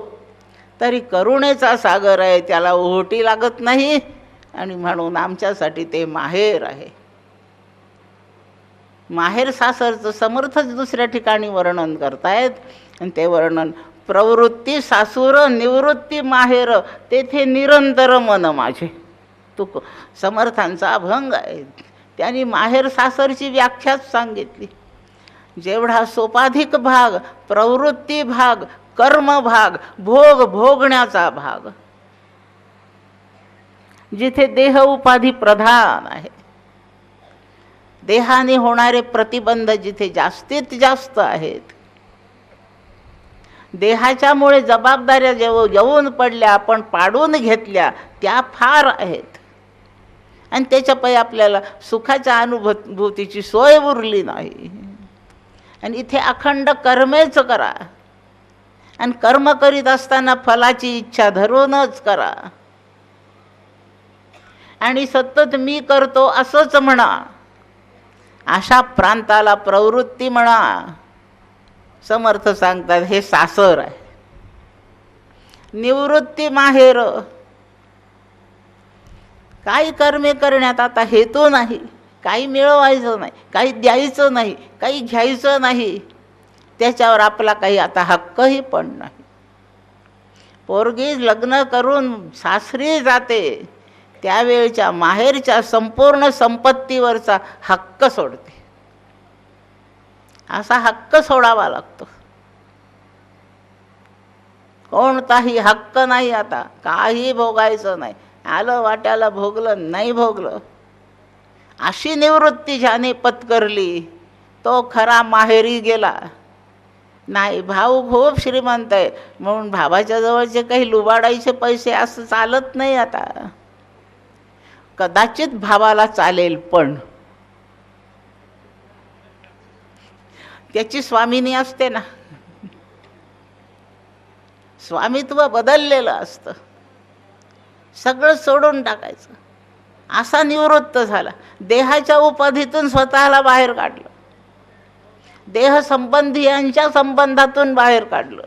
A: तरी करुणेचा सागर आहे, त्याला ओहोटी लागत नाही. आणि म्हणून आमच्यासाठी ते माहेर आहे. माहेर सासरचं समर्थच दुसऱ्या ठिकाणी वर्णन करतायत, आणि ते वर्णन प्रवृत्ती सासूर निवृत्ती माहेर तेथे निरंतर मन माझे. तुक समर्थांचा अभंग आहे. त्यांनी माहेर सासरची व्याख्याच सांगितली. जेवढा सोपाधिक भाग, प्रवृत्ती भाग, कर्म भाग, भोग भोगण्याचा भाग, जिथे देह उपाधी प्रधान आहे, देहाने होणारे प्रतिबंध जिथे जास्तीत जास्त आहेत, देहाच्यामुळे जबाबदाऱ्या येऊन पडल्या, आपण पाडून घेतल्या, त्या फार आहेत. आणि त्याच्यापायी आपल्याला सुखाच्या अनुभूतीची सोय उरली नाही. आणि इथे अखंड कर्मेच करा, आणि कर्म करीत असताना फलाची इच्छा धरूनच करा, आणि सतत मी करतो असंच म्हणा. अशा प्रांताला प्रवृत्ती म्हणा. समर्थ सांगतात हे सासर आहे. निवृत्ती माहेर. काही कर्मे करण्यात आता हेतू नाही, काही मिळवायचं नाही, काही द्यायचं नाही, काही घ्यायचं नाही, त्याच्यावर आपला काही आता हक्कही पण नाही. पोरगी लग्न करून सासरी जाते त्यावेळच्या माहेरच्या संपूर्ण संपत्तीवरचा हक्क सोडते. असा हक्क सोडावा लागतो. कोणताही हक्क नाही आता, काही भोगायचं नाही. आलं वाट्याला भोगलं, नाही भोगलं. अशी निवृत्ती ज्याने पत्करली तो खरा माहेरी गेला. नाही भाऊ खूप श्रीमंत आहे म्हणून भावाच्या जवळचे काही लुबाडायचे पैसे असं चालत नाही आता. कदाचित भावाला चालेल, पण त्याची स्वामिनी असते ना, स्वामित्व बदललेलं असतं. सगळं सोडून टाकायचं. असा निवृत्त झाला. देहाच्या उपाधीतून स्वतःला बाहेर काढलं, देह संबंधियांच्या संबंधातून बाहेर काढलं,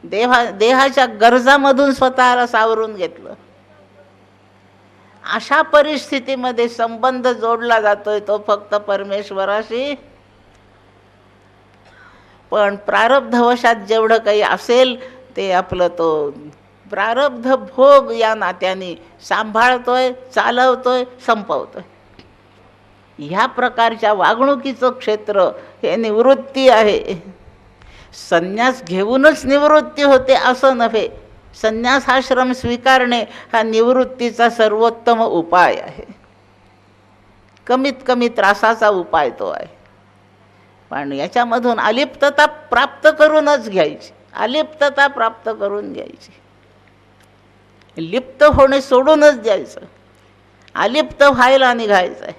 A: देहाच्या गरजामधून स्वतःला सावरून घेतलं. अशा परिस्थितीमध्ये संबंध जोडला जातोय तो फक्त परमेश्वराशी. पण प्रारब्धवशात जेवढं काही असेल ते आपलं तो प्रारब्ध भोग या नात्याने सांभाळतोय, चालवतोय, संपवतोय. ह्या प्रकारच्या वागणुकीचं क्षेत्र हे निवृत्ती आहे. संन्यास घेऊनच निवृत्ती होते असं नव्हे. संन्यासाश्रम स्वीकारणे हा निवृत्तीचा सर्वोत्तम उपाय आहे. कमीत कमी त्रासाचा उपाय तो आहे. पण याच्यामधून अलिप्तता प्राप्त करूनच घ्यायची, अलिप्तता प्राप्त करून घ्यायची. लिप्त होणे सोडूनच द्यायचं, अलिप्त व्हायला निघायचं आहे.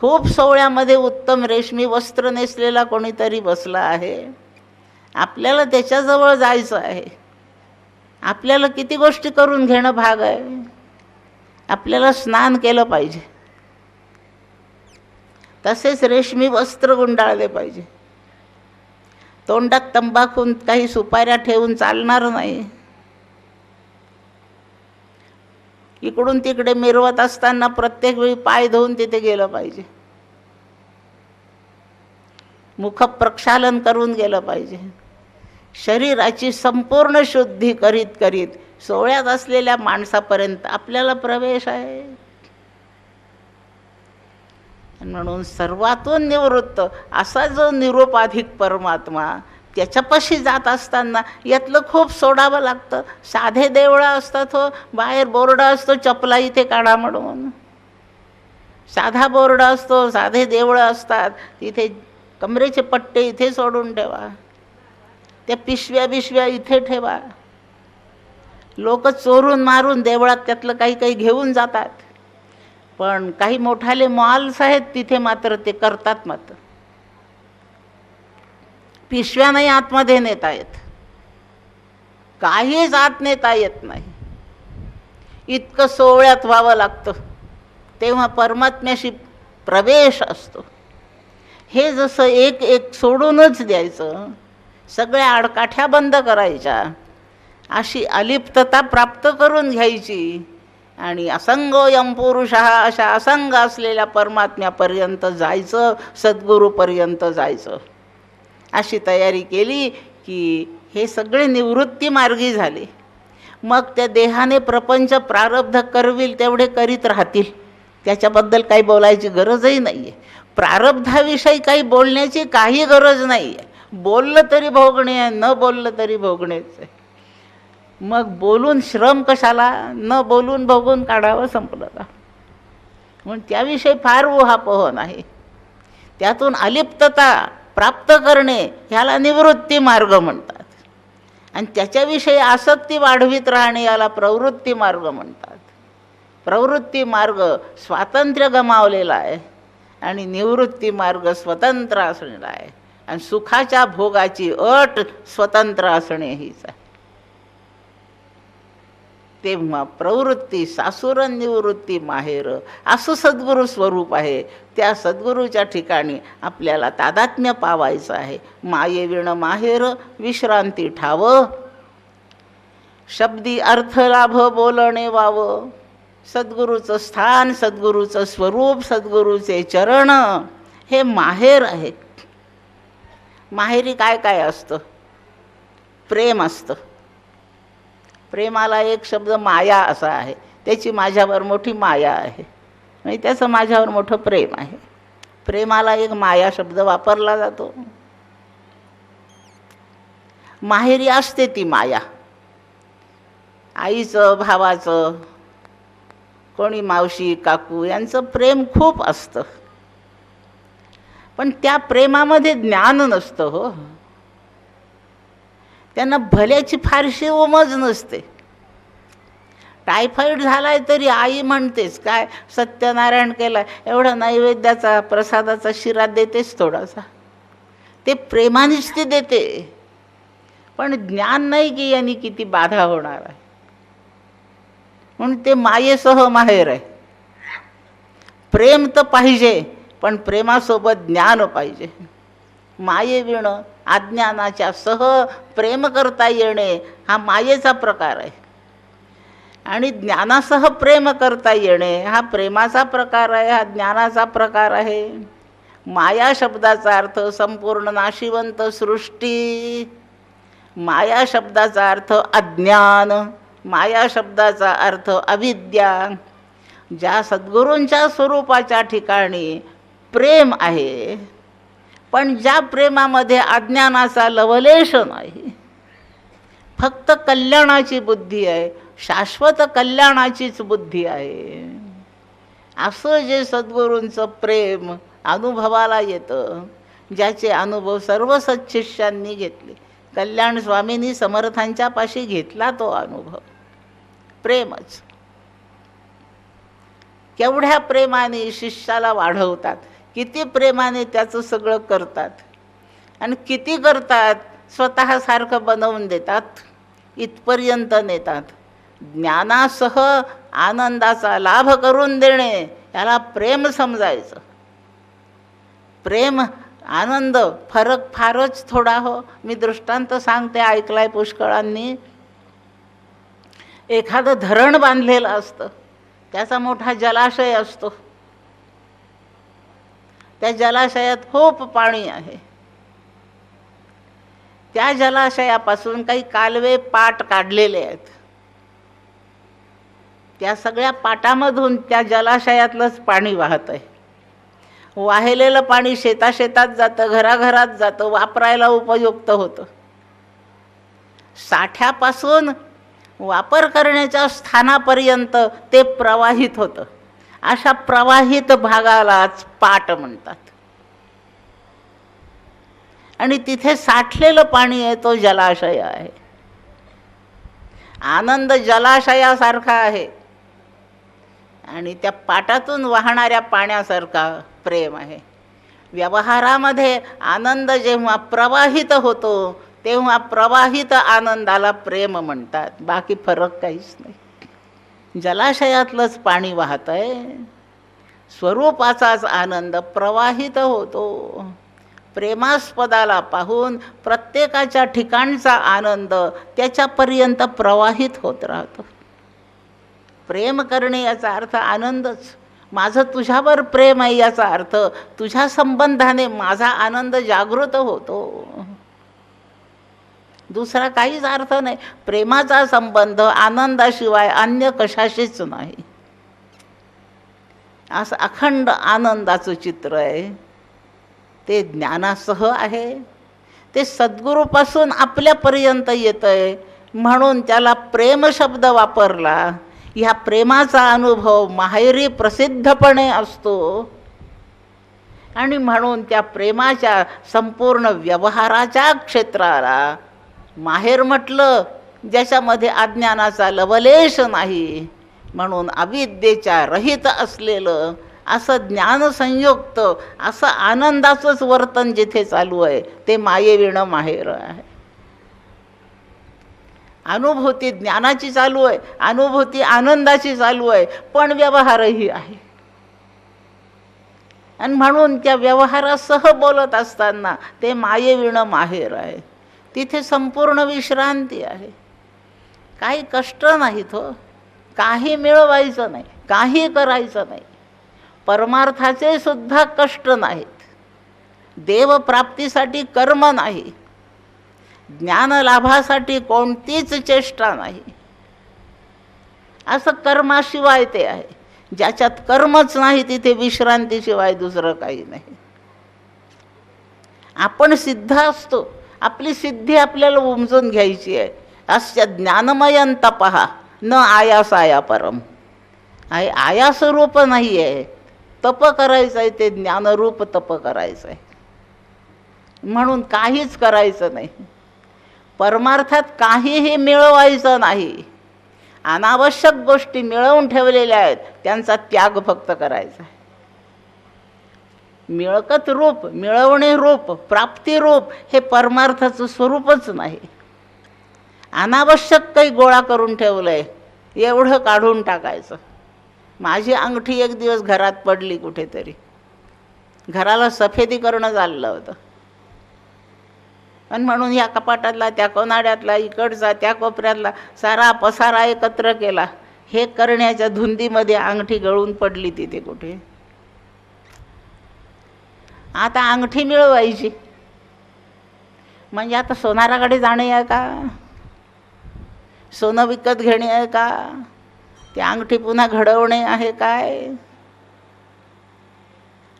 A: खूप सोहळ्यामध्ये उत्तम रेशमी वस्त्र नेसलेला कोणीतरी बसला आहे. आपल्याला त्याच्याजवळ जायचं आहे. आपल्याला किती गोष्टी करून घेणं भाग आहे. आपल्याला स्नान केलं पाहिजे, तसेच रेशमी वस्त्र गुंडाळले पाहिजे. तोंडात तंबाखून काही सुपाऱ्या ठेवून चालणार नाही. इकडून तिकडे मिरवत असताना प्रत्येक वेळी पाय धुवून तिथे गेलं पाहिजे. मुख प्रक्षालन करून गेलं पाहिजे. शरीराची संपूर्ण शुद्धी करीत करीत सोहळ्यात असलेल्या माणसापर्यंत आपल्याला प्रवेश आहे. म्हणून सर्वातून निवृत्त असा जो निरुपाधिक परमात्मा, त्याच्यापाशी जात असताना यातलं खूप सोडावं लागतं. साधे देवळं असतात हो, बाहेर बोर्ड असतो चपला इथे काढा म्हणून. साधा बोर्ड असतो, साधे देवळं असतात, तिथे कमरेचे पट्टे इथे सोडून ठेवा, त्या पिशव्या बिशव्या इथे ठेवा. लोक चोरून मारून देवळात त्यातलं काही काही घेऊन जातात, पण काही मोठाले मॉल्स आहेत तिथे मात्र ते करतात. मात्र पिशव्या नाही आतमध्ये नेता येत, काहीच आत नेता येत नाही. इतकं सोहळ्यात व्हावं लागतं, तेव्हा परमात्म्याशी प्रवेश असतो. हे जसं एक एक सोडूनच द्यायचं, सगळ्या आडकाठ्या बंद करायच्या, अशी अलिप्तता प्राप्त करून घ्यायची आणि असंगोयम पुरुषः अशा असंग असलेल्या परमात्म्यापर्यंत जायचं, सद्गुरूपर्यंत जायचं. अशी तयारी केली की हे सगळे निवृत्ती मार्गी झाले. मग त्या देहाने प्रपंच प्रारब्ध करविल तेवढे करीत राहतील, त्याच्याबद्दल काही बोलायची गरजही नाही आहे. प्रारब्धाविषयी काही बोलण्याची काही गरज नाही आहे. बोललं तरी भोगणे आहे, न बोललं तरी भोगणेच आहे. मग बोलून श्रम कशाला, न बोलून भोगून काढावं, संपलं का. म्हणून त्याविषयी फार ऊहापोहन आहे. त्यातून अलिप्तता प्राप्त करणे ह्याला निवृत्ती मार्ग म्हणतात, आणि त्याच्याविषयी आसक्ती वाढवीत राहणे याला प्रवृत्ती मार्ग म्हणतात. प्रवृत्ती मार्ग स्वातंत्र्य गमावलेला आहे आणि निवृत्ती मार्ग स्वतंत्र असलेला आहे. आणि सुखाच्या भोगाची अट स्वतंत्र असणे हीच आहे. तेव्हा प्रवृत्ती सासुर निवृत्ती माहेर असं सद्गुरू स्वरूप आहे. त्या सद्गुरूच्या ठिकाणी आपल्याला तादात्म्य पावायचं आहे. माये विण माहेर विश्रांती ठाव, शब्दी अर्थ लाभ बोलणे वावं. सद्गुरूचं स्थान, सद्गुरूचं स्वरूप, सद्गुरूचे चरण हे माहेर आहे. माहेरी काय काय असतं? प्रेम असतं. प्रेमाला एक शब्द माया असा आहे. त्याची माझ्यावर मोठी माया आहे, म्हणजे त्याचं माझ्यावर मोठं प्रेम आहे. प्रेमाला एक माया शब्द वापरला जातो. माहेरी असते ती माया, आईचं, भावाचं, कोणी मावशी काकू यांचं प्रेम खूप असतं. पण त्या प्रेमामध्ये ज्ञान नसतं हो. त्यांना भल्याची फारशी उमज नसते. टायफॉईड झालाय तरी आई म्हणतेच, काय सत्यनारायण केलाय, एवढा नैवेद्याचा प्रसादाचा शिरा देतेच थोडासा. ते प्रेमानेच ती देते, पण ज्ञान नाही की यांनी किती बाधा होणार आहे. म्हणून ते मायेसह माहेर आहे. प्रेम तर पाहिजे, पण प्रेमासोबत ज्ञान पाहिजे. मायेविण अज्ञानाच्या सह प्रेम करता येणे हा मायेचा प्रकार आहे, आणि ज्ञानासह प्रेम करता येणे हा प्रेमाचा प्रकार आहे, हा ज्ञानाचा प्रकार आहे. माया शब्दाचा अर्थ संपूर्ण नाशिवंत सृष्टी, माया शब्दाचा अर्थ अज्ञान, माया शब्दाचा अर्थ अविद्या. ज्या सद्गुरूंच्या स्वरूपाच्या ठिकाणी प्रेम आहे, पण ज्या प्रेमामध्ये अज्ञानाचा लवलेश नाही, फक्त कल्याणाची बुद्धी आहे, शाश्वत कल्याणाचीच बुद्धी आहे, असं जे सद्गुरूंचं प्रेम अनुभवाला येतं, ज्याचे अनुभव सर्व सत्शिष्यांनी घेतले, कल्याण स्वामींनी समर्थांच्या पाशी घेतला तो अनुभव. प्रेमच. केवढ्या प्रेमाने शिष्याला वाढवतात, किती प्रेमाने त्याचं सगळं करतात, आणि किती करतात स्वतःसारखं बनवून देतात, इथपर्यंत नेतात. ज्ञानासह आनंदाचा लाभ करून देणे याला प्रेम समजायचं. प्रेम आनंद फरक फारच थोडा हो. मी दृष्टांत सांगते, ऐकलाय पुष्कळांनी. एखादं धरण बांधलेलं असतं, त्याचा मोठा जलाशय असतो, त्या जलाशयात खूप पाणी आहे, त्या जलाशयापासून काही कालवे पाट काढलेले आहेत. त्या सगळ्या पाटामधून त्या जलाशयातलंच पाणी वाहत आहे. वाहिलेलं पाणी शेताशेतात जातं, घराघरात जातं, वापरायला उपयुक्त होतं. साठ्यापासून वापर करण्याच्या स्थानापर्यंत ते प्रवाहित होतं. अशा प्रवाहित भागालाच पाट म्हणतात. आणि तिथे साठलेलं पाणी आहे तो जलाशय आहे. आनंद जलाशयासारखा आहे आणि त्या पाटातून वाहणाऱ्या पाण्यासारखा प्रेम आहे. व्यवहारामध्ये आनंद जेव्हा प्रवाहित होतो तेव्हा प्रवाहित आनंदाला प्रेम म्हणतात. बाकी फरक काहीच नाही. जलाशयातलंच पाणी वाहत आहे, स्वरूपाचाच आनंद प्रवाहित होतो. प्रेमास्पदाला पाहून प्रत्येकाच्या ठिकाणचा आनंद त्याच्यापर्यंत प्रवाहित होत राहतो. प्रेम करणे याचा अर्थ आनंदच. माझं तुझ्यावर प्रेम आहे याचा अर्थ तुझ्या संबंधाने माझा आनंद जागृत होतो. दुसरा काहीच अर्थ नाही. प्रेमाचा संबंध आनंदाशिवाय अन्य कशाशीच नाही. असं अखंड आनंदाचं चित्र आहे. ते ज्ञानासह आहे. ते सद्गुरूपासून आपल्यापर्यंत येतं आहे म्हणून त्याला प्रेम शब्द वापरला. ह्या प्रेमाचा अनुभव माहेरी प्रसिद्धपणे असतो आणि म्हणून त्या प्रेमाच्या संपूर्ण व्यवहाराच्या क्षेत्राला माहेर म्हटलं, ज्याच्यामध्ये अज्ञानाचा लवलेश नाही. म्हणून अविद्येच्या रहित असलेलं असं ज्ञानसंयुक्त असं आनंदाचंच वर्तन जिथे चालू आहे ते मायेविणं माहेर आहे. अनुभूती ज्ञानाची चालू आहे, अनुभूती आनंदाची चालू आहे, पण व्यवहारही आहे. आणि म्हणून त्या व्यवहारासह बोलत असताना ते मायेविणं माहेर आहे. तिथे संपूर्ण विश्रांती आहे. काही कष्ट नाहीत हो, काही मिळवायचं नाही, काही करायचं नाही. परमार्थाचे सुद्धा कष्ट नाहीत. देवप्राप्तीसाठी कर्म नाही, ज्ञानलाभासाठी कोणतीच चेष्टा नाही. असं कर्माशिवाय ते आहे. ज्याच्यात कर्मच नाही तिथे विश्रांतीशिवाय दुसरं काही नाही. आपण सिद्ध असतो, आपली सिद्धी आपल्याला उमजून घ्यायची आहे. अस्य ज्ञानमयं तपः न आयासाया परम. आहे आयासरूप नाही आहे, तप करायचं आहे, ते ज्ञानरूप तप करायचं आहे. म्हणून काहीच करायचं नाही. परमार्थात काहीही मिळवायचं नाही. अनावश्यक गोष्टी मिळवून ठेवलेल्या आहेत, त्यांचा त्याग फक्त करायचा आहे. मिळकत रूप, मिळवणे रूप, प्राप्ती रूप हे परमार्थाचं स्वरूपच नाही. अनावश्यक काही गोळा करून ठेवलंय, एवढं काढून टाकायचं. माझी अंगठी एक दिवस घरात पडली कुठेतरी. घराला सफेदीकरण झालं होतं आणि म्हणून या कपाटातला, त्या कोनाड्यातला, इकडचा, त्या कोपऱ्यातला सारा पसारा एकत्र केला. हे करण्याच्या धुंदीमध्ये अंगठी गळून पडली तिथे कुठे. आता अंगठी मिळवायची म्हणजे आता सोनाराकडे जाणे आहे का, सोनं विकत घेणे आहे का, ती अंगठी पुन्हा घडवणे आहे काय.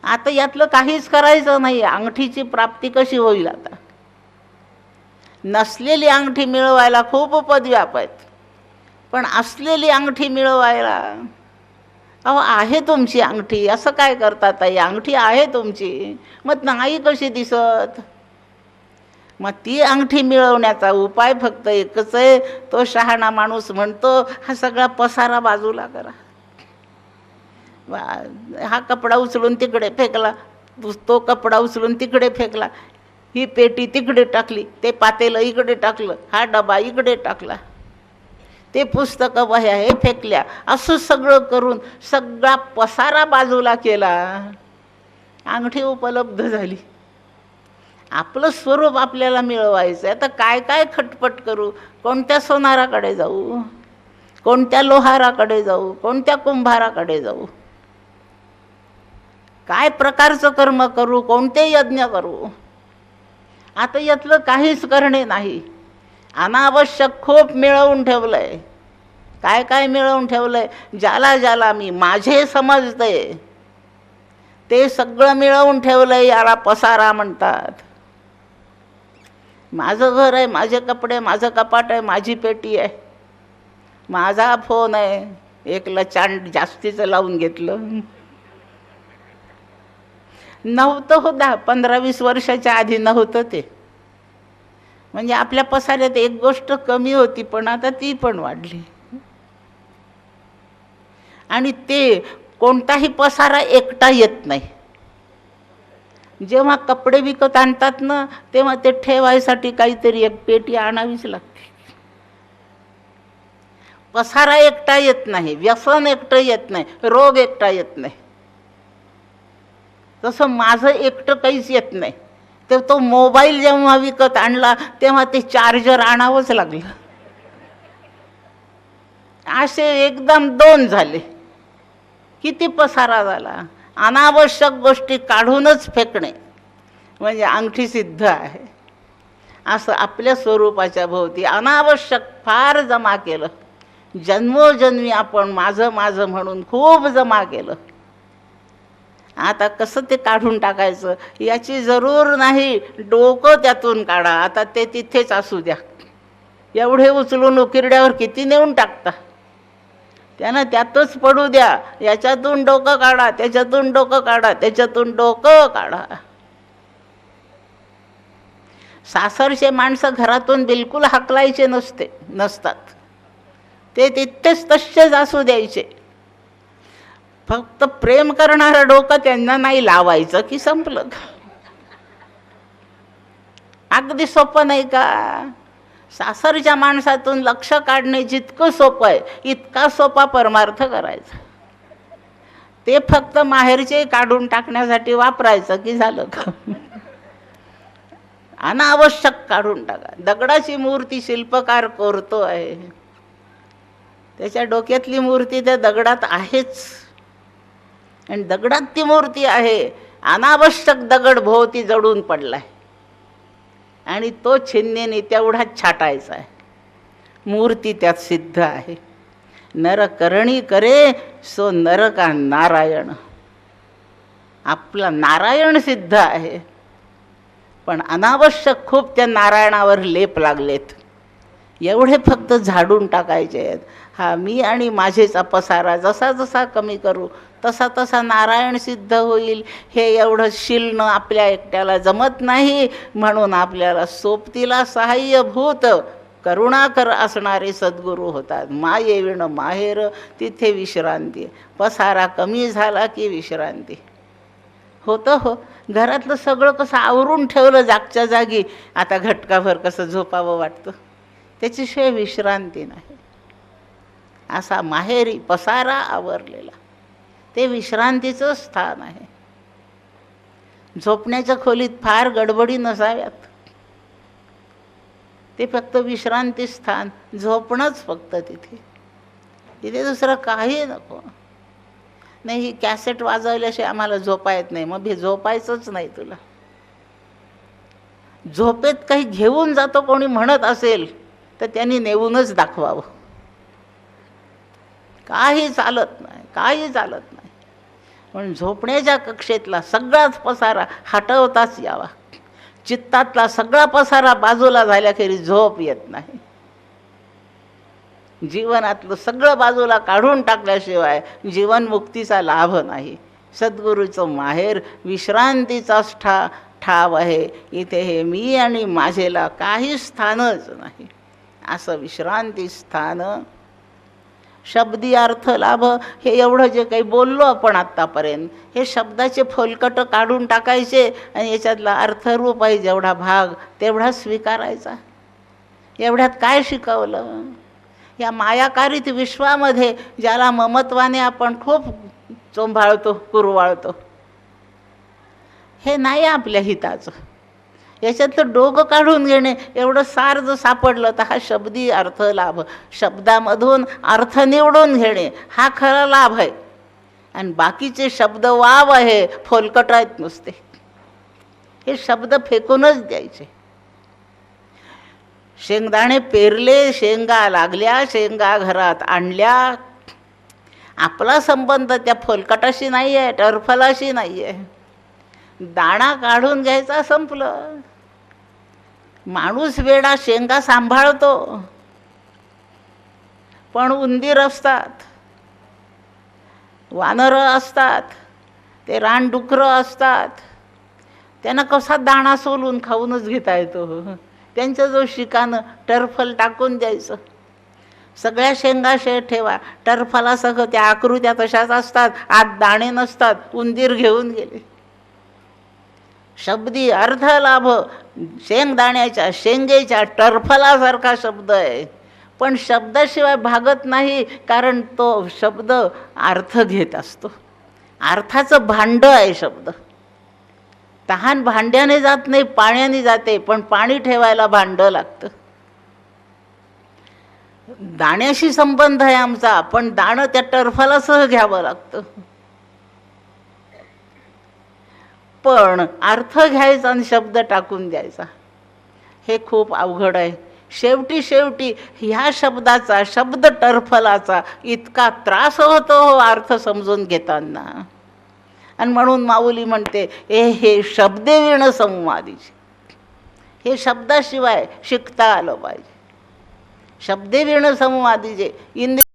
A: आता यातलं काहीच करायचं नाही. अंगठीची प्राप्ती कशी होईल. आता नसलेली अंगठी मिळवायला खूप उपद्व्याप आहेत, पण असलेली अंगठी मिळवायला, अहो आहे तुमची अंगठी, असं काय करता ताई, अंगठी आहे तुमची, मग नाही कशी दिसत. मग ती अंगठी मिळवण्याचा उपाय फक्त एकच आहे. तो शहाणा माणूस म्हणतो हा सगळा पसारा बाजूला करा. हा कपडा उचलून तिकडे फेकला, तो कपडा उचलून तिकडे फेकला, ही पेटी तिकडे टाकली, ते पातेलं इकडे टाकलं, हा डबा इकडे टाकला, ते पुस्तकं वह्या हे फेकल्या. असं सगळं करून सगळा पसारा बाजूला केला, अंगठी उपलब्ध झाली. आपलं स्वरूप आपल्याला मिळवायचं आहे. आता काय काय खटपट करू, कोणत्या सोनाराकडे जाऊ, कोणत्या लोहाराकडे जाऊ, कोणत्या कुंभाराकडे जाऊ, काय प्रकारचं कर्म करू, कोणते यज्ञ करू. आता यातलं काहीच करणे नाही. अनावश्यक खूप मिळवून ठेवलंय. काय काय मिळवून ठेवलंय, ज्याला ज्याला मी माझे समजते ते सगळं मिळवून ठेवलंय. याला पसारा म्हणतात. माझं घर आहे, माझे कपडे, माझं कपाट आहे, माझी पेटी आहे, माझा फोन आहे. एकला चांड जास्तीचं लावून घेतलं. नव्हतं हो, 15-20 वर्षाच्या आधी नव्हतं ते. म्हणजे आपल्या पसाऱ्यात एक गोष्ट कमी होती, पण आता ती पण वाढली. आणि ते कोणताही पसारा एकटा येत नाही. जेव्हा कपडे विकत आणतात ना, तेव्हा ते ठेवायसाठी काहीतरी एक पेटी आणावीच लागते. पसारा एकटा येत नाही, व्यसन एकटं येत नाही, रोग एकटा येत नाही. तसं माझं एकटं काहीच येत नाही. तर तो मोबाईल जेव्हा विकत आणला तेव्हा ते चार्जर आणावंच लागलं. असे एकदम 2 झाले. किती पसारा झाला. अनावश्यक गोष्टी काढूनच फेकणे म्हणजे अंगठी सिद्ध आहे. असं आपल्या स्वरूपाच्या भोवती अनावश्यक फार जमा केलं. जन्मोजन्मी आपण माझं माझं म्हणून खूप जमा केलं. आता कसं ते काढून टाकायचं याची जरूर नाही. डोकं त्यातून काढा. आता ते तिथेच असू द्या. एवढे उचलून उकिरड्यावर किती नेऊन टाकता, त्यानं त्यातच पडू द्या. याच्यातून डोकं काढा, त्याच्यातून डोकं काढा, त्याच्यातून डोकं काढा. सासरचे माणसं घरातून बिलकुल हाकलायचे नसतात. ते तिथेच तसेच असू द्यायचे. फक्त प्रेम करणारं डोकं त्यांना नाही लावायचं की संपलं. अगदी सोपं नाही का? सासरच्या माणसातून लक्ष काढणे जितकं सोपं आहे, इतका सोपा परमार्थ करायचा. ते फक्त माहेरचे काढून टाकण्यासाठी वापरायचं की झालं का? अनावश्यक काढून टाका. दगडाची मूर्ती शिल्पकार कोरतो आहे, त्याच्या डोक्यातली मूर्ती त्या दगडात आहेच. आणि दगडात ती मूर्ती आहे. अनावश्यक दगड भोवती जडून पडलाय आणि तो छिन्नेने तेवढाच छाटायचा आहे. मूर्ती त्यात सिद्ध आहे. नर करणी करे सो नर का नारायण. आपला नारायण सिद्ध आहे, पण अनावश्यक खूप त्या नारायणावर लेप लागलेत. एवढे फक्त झाडून टाकायचे आहेत. हा मी आणि माझेचा पसारा जसा जसा कमी करू तसा तसा नारायण सिद्ध होईल. हे एवढं शिलणं आपल्या एकट्याला जमत नाही. म्हणून आपल्याला सोबतीला सहाय्यभूत करुणाकर असणारे सद्गुरू होतात. मायेविण माहेर तिथे विश्रांती. पसारा कमी झाला की विश्रांती. होतं हो, घरातलं सगळं कसं आवरून ठेवलं जागच्या जागी, आता घटकाभर कसं झोपावं वाटतं. त्याच्याशिवाय विश्रांती नाही. असा माहेरी पसारा आवरलेला ते विश्रांतीचं स्थान आहे. झोपण्याच्या खोलीत फार गडबडी नसाव्यात. ते फक्त विश्रांती स्थान, झोपणंच फक्त तिथे. तिथे दुसरं काही नको. नाही, ही कॅसेट वाजवल्याशिवाय आम्हाला झोपा येत नाही. मग हे झोपायचंच नाही तुला. झोपेत काही घेऊन जातो कोणी म्हणत असेल तर त्यांनी नेऊनच दाखवावं. काही चालत नाही, काही चालत नाही. म्हणून झोपण्याच्या कक्षेतला सगळाच पसारा हटवताच यावा. चित्तातला सगळा पसारा बाजूला झाल्याखेरीज झोप येत नाही. जीवनातलं सगळं बाजूला काढून टाकल्याशिवाय जीवनमुक्तीचा लाभ नाही. सद्गुरूचं माहेर विश्रांतीचाच ठाव आहे. इथे हे मी आणि माझेला काही स्थानच नाही. असं विश्रांती स्थान. शब्दी अर्थ लाभ हे एवढं जे काही बोललो आपण आत्तापर्यंत, हे शब्दाचे फोलकट काढून टाकायचे आणि याच्यातला अर्थरूप आहे जेवढा भाग तेवढा स्वीकारायचा. एवढ्यात काय शिकवलं? या मायाकारित विश्वामध्ये ज्याला ममत्वाने आपण खूप चोंभाळतो, कुरवाळतो, हे नाही आपल्या हिताचं. याच्यातलं डोकं काढून घेणे एवढं सार जर सापडलं तर हा शब्दी अर्थ लाभ. शब्दामधून अर्थ निवडून घेणे हा खरा लाभ आहे. आणि बाकीचे शब्द वाव आहे, फोलकट आहेत नुसते. हे शब्द फेकूनच द्यायचे. शेंगदाणे पेरले, शेंगा लागल्या, शेंगा घरात आणल्या. आपला संबंध त्या फुलकटाशी नाही आहे, टरफलाशी नाही आहे. दाणा काढून घ्यायचा, संपलं. माणूस वेडा शेंगा सांभाळतो, पण उंदीर असतात, वानरं असतात, ते रानडुकरं असतात. त्यांना कसा दाणा सोलून खाऊनच घेता येतो. त्यांच्या जो शिकानं टरफल टाकून द्यायचं. सगळ्या शेंगा ठेवा, टरफलासह त्या आकृत्या तशाच असतात, आत दाणे नसतात, उंदीर घेऊन गेले. शब्दी अर्थ लाभ शेंगदाण्याच्या शेंगेच्या टरफलासारखा शब्द आहे, पण शब्दाशिवाय भागत नाही, कारण तो शब्द अर्थ घेत असतो. अर्थाचं भांड आहे शब्द. तहान भांड्याने जात नाही, पाण्याने जाते, पण पाणी ठेवायला भांड लागतं. दाण्याशी संबंध आहे आमचा, पण दाणं त्या टरफलासह घ्यावं लागतं. पण अर्थ घ्यायचा आणि शब्द टाकून द्यायचा, हे खूप अवघड आहे. शेवटी ह्या शब्दाचा, शब्द टरफलाचा इतका त्रास होतो अर्थ समजून घेताना. आणि म्हणून माऊली म्हणते, हे शब्दे विण संवादीचे. हे शब्दाशिवाय शिकता आलं पाहिजे. शब्दे विण संवादीचे.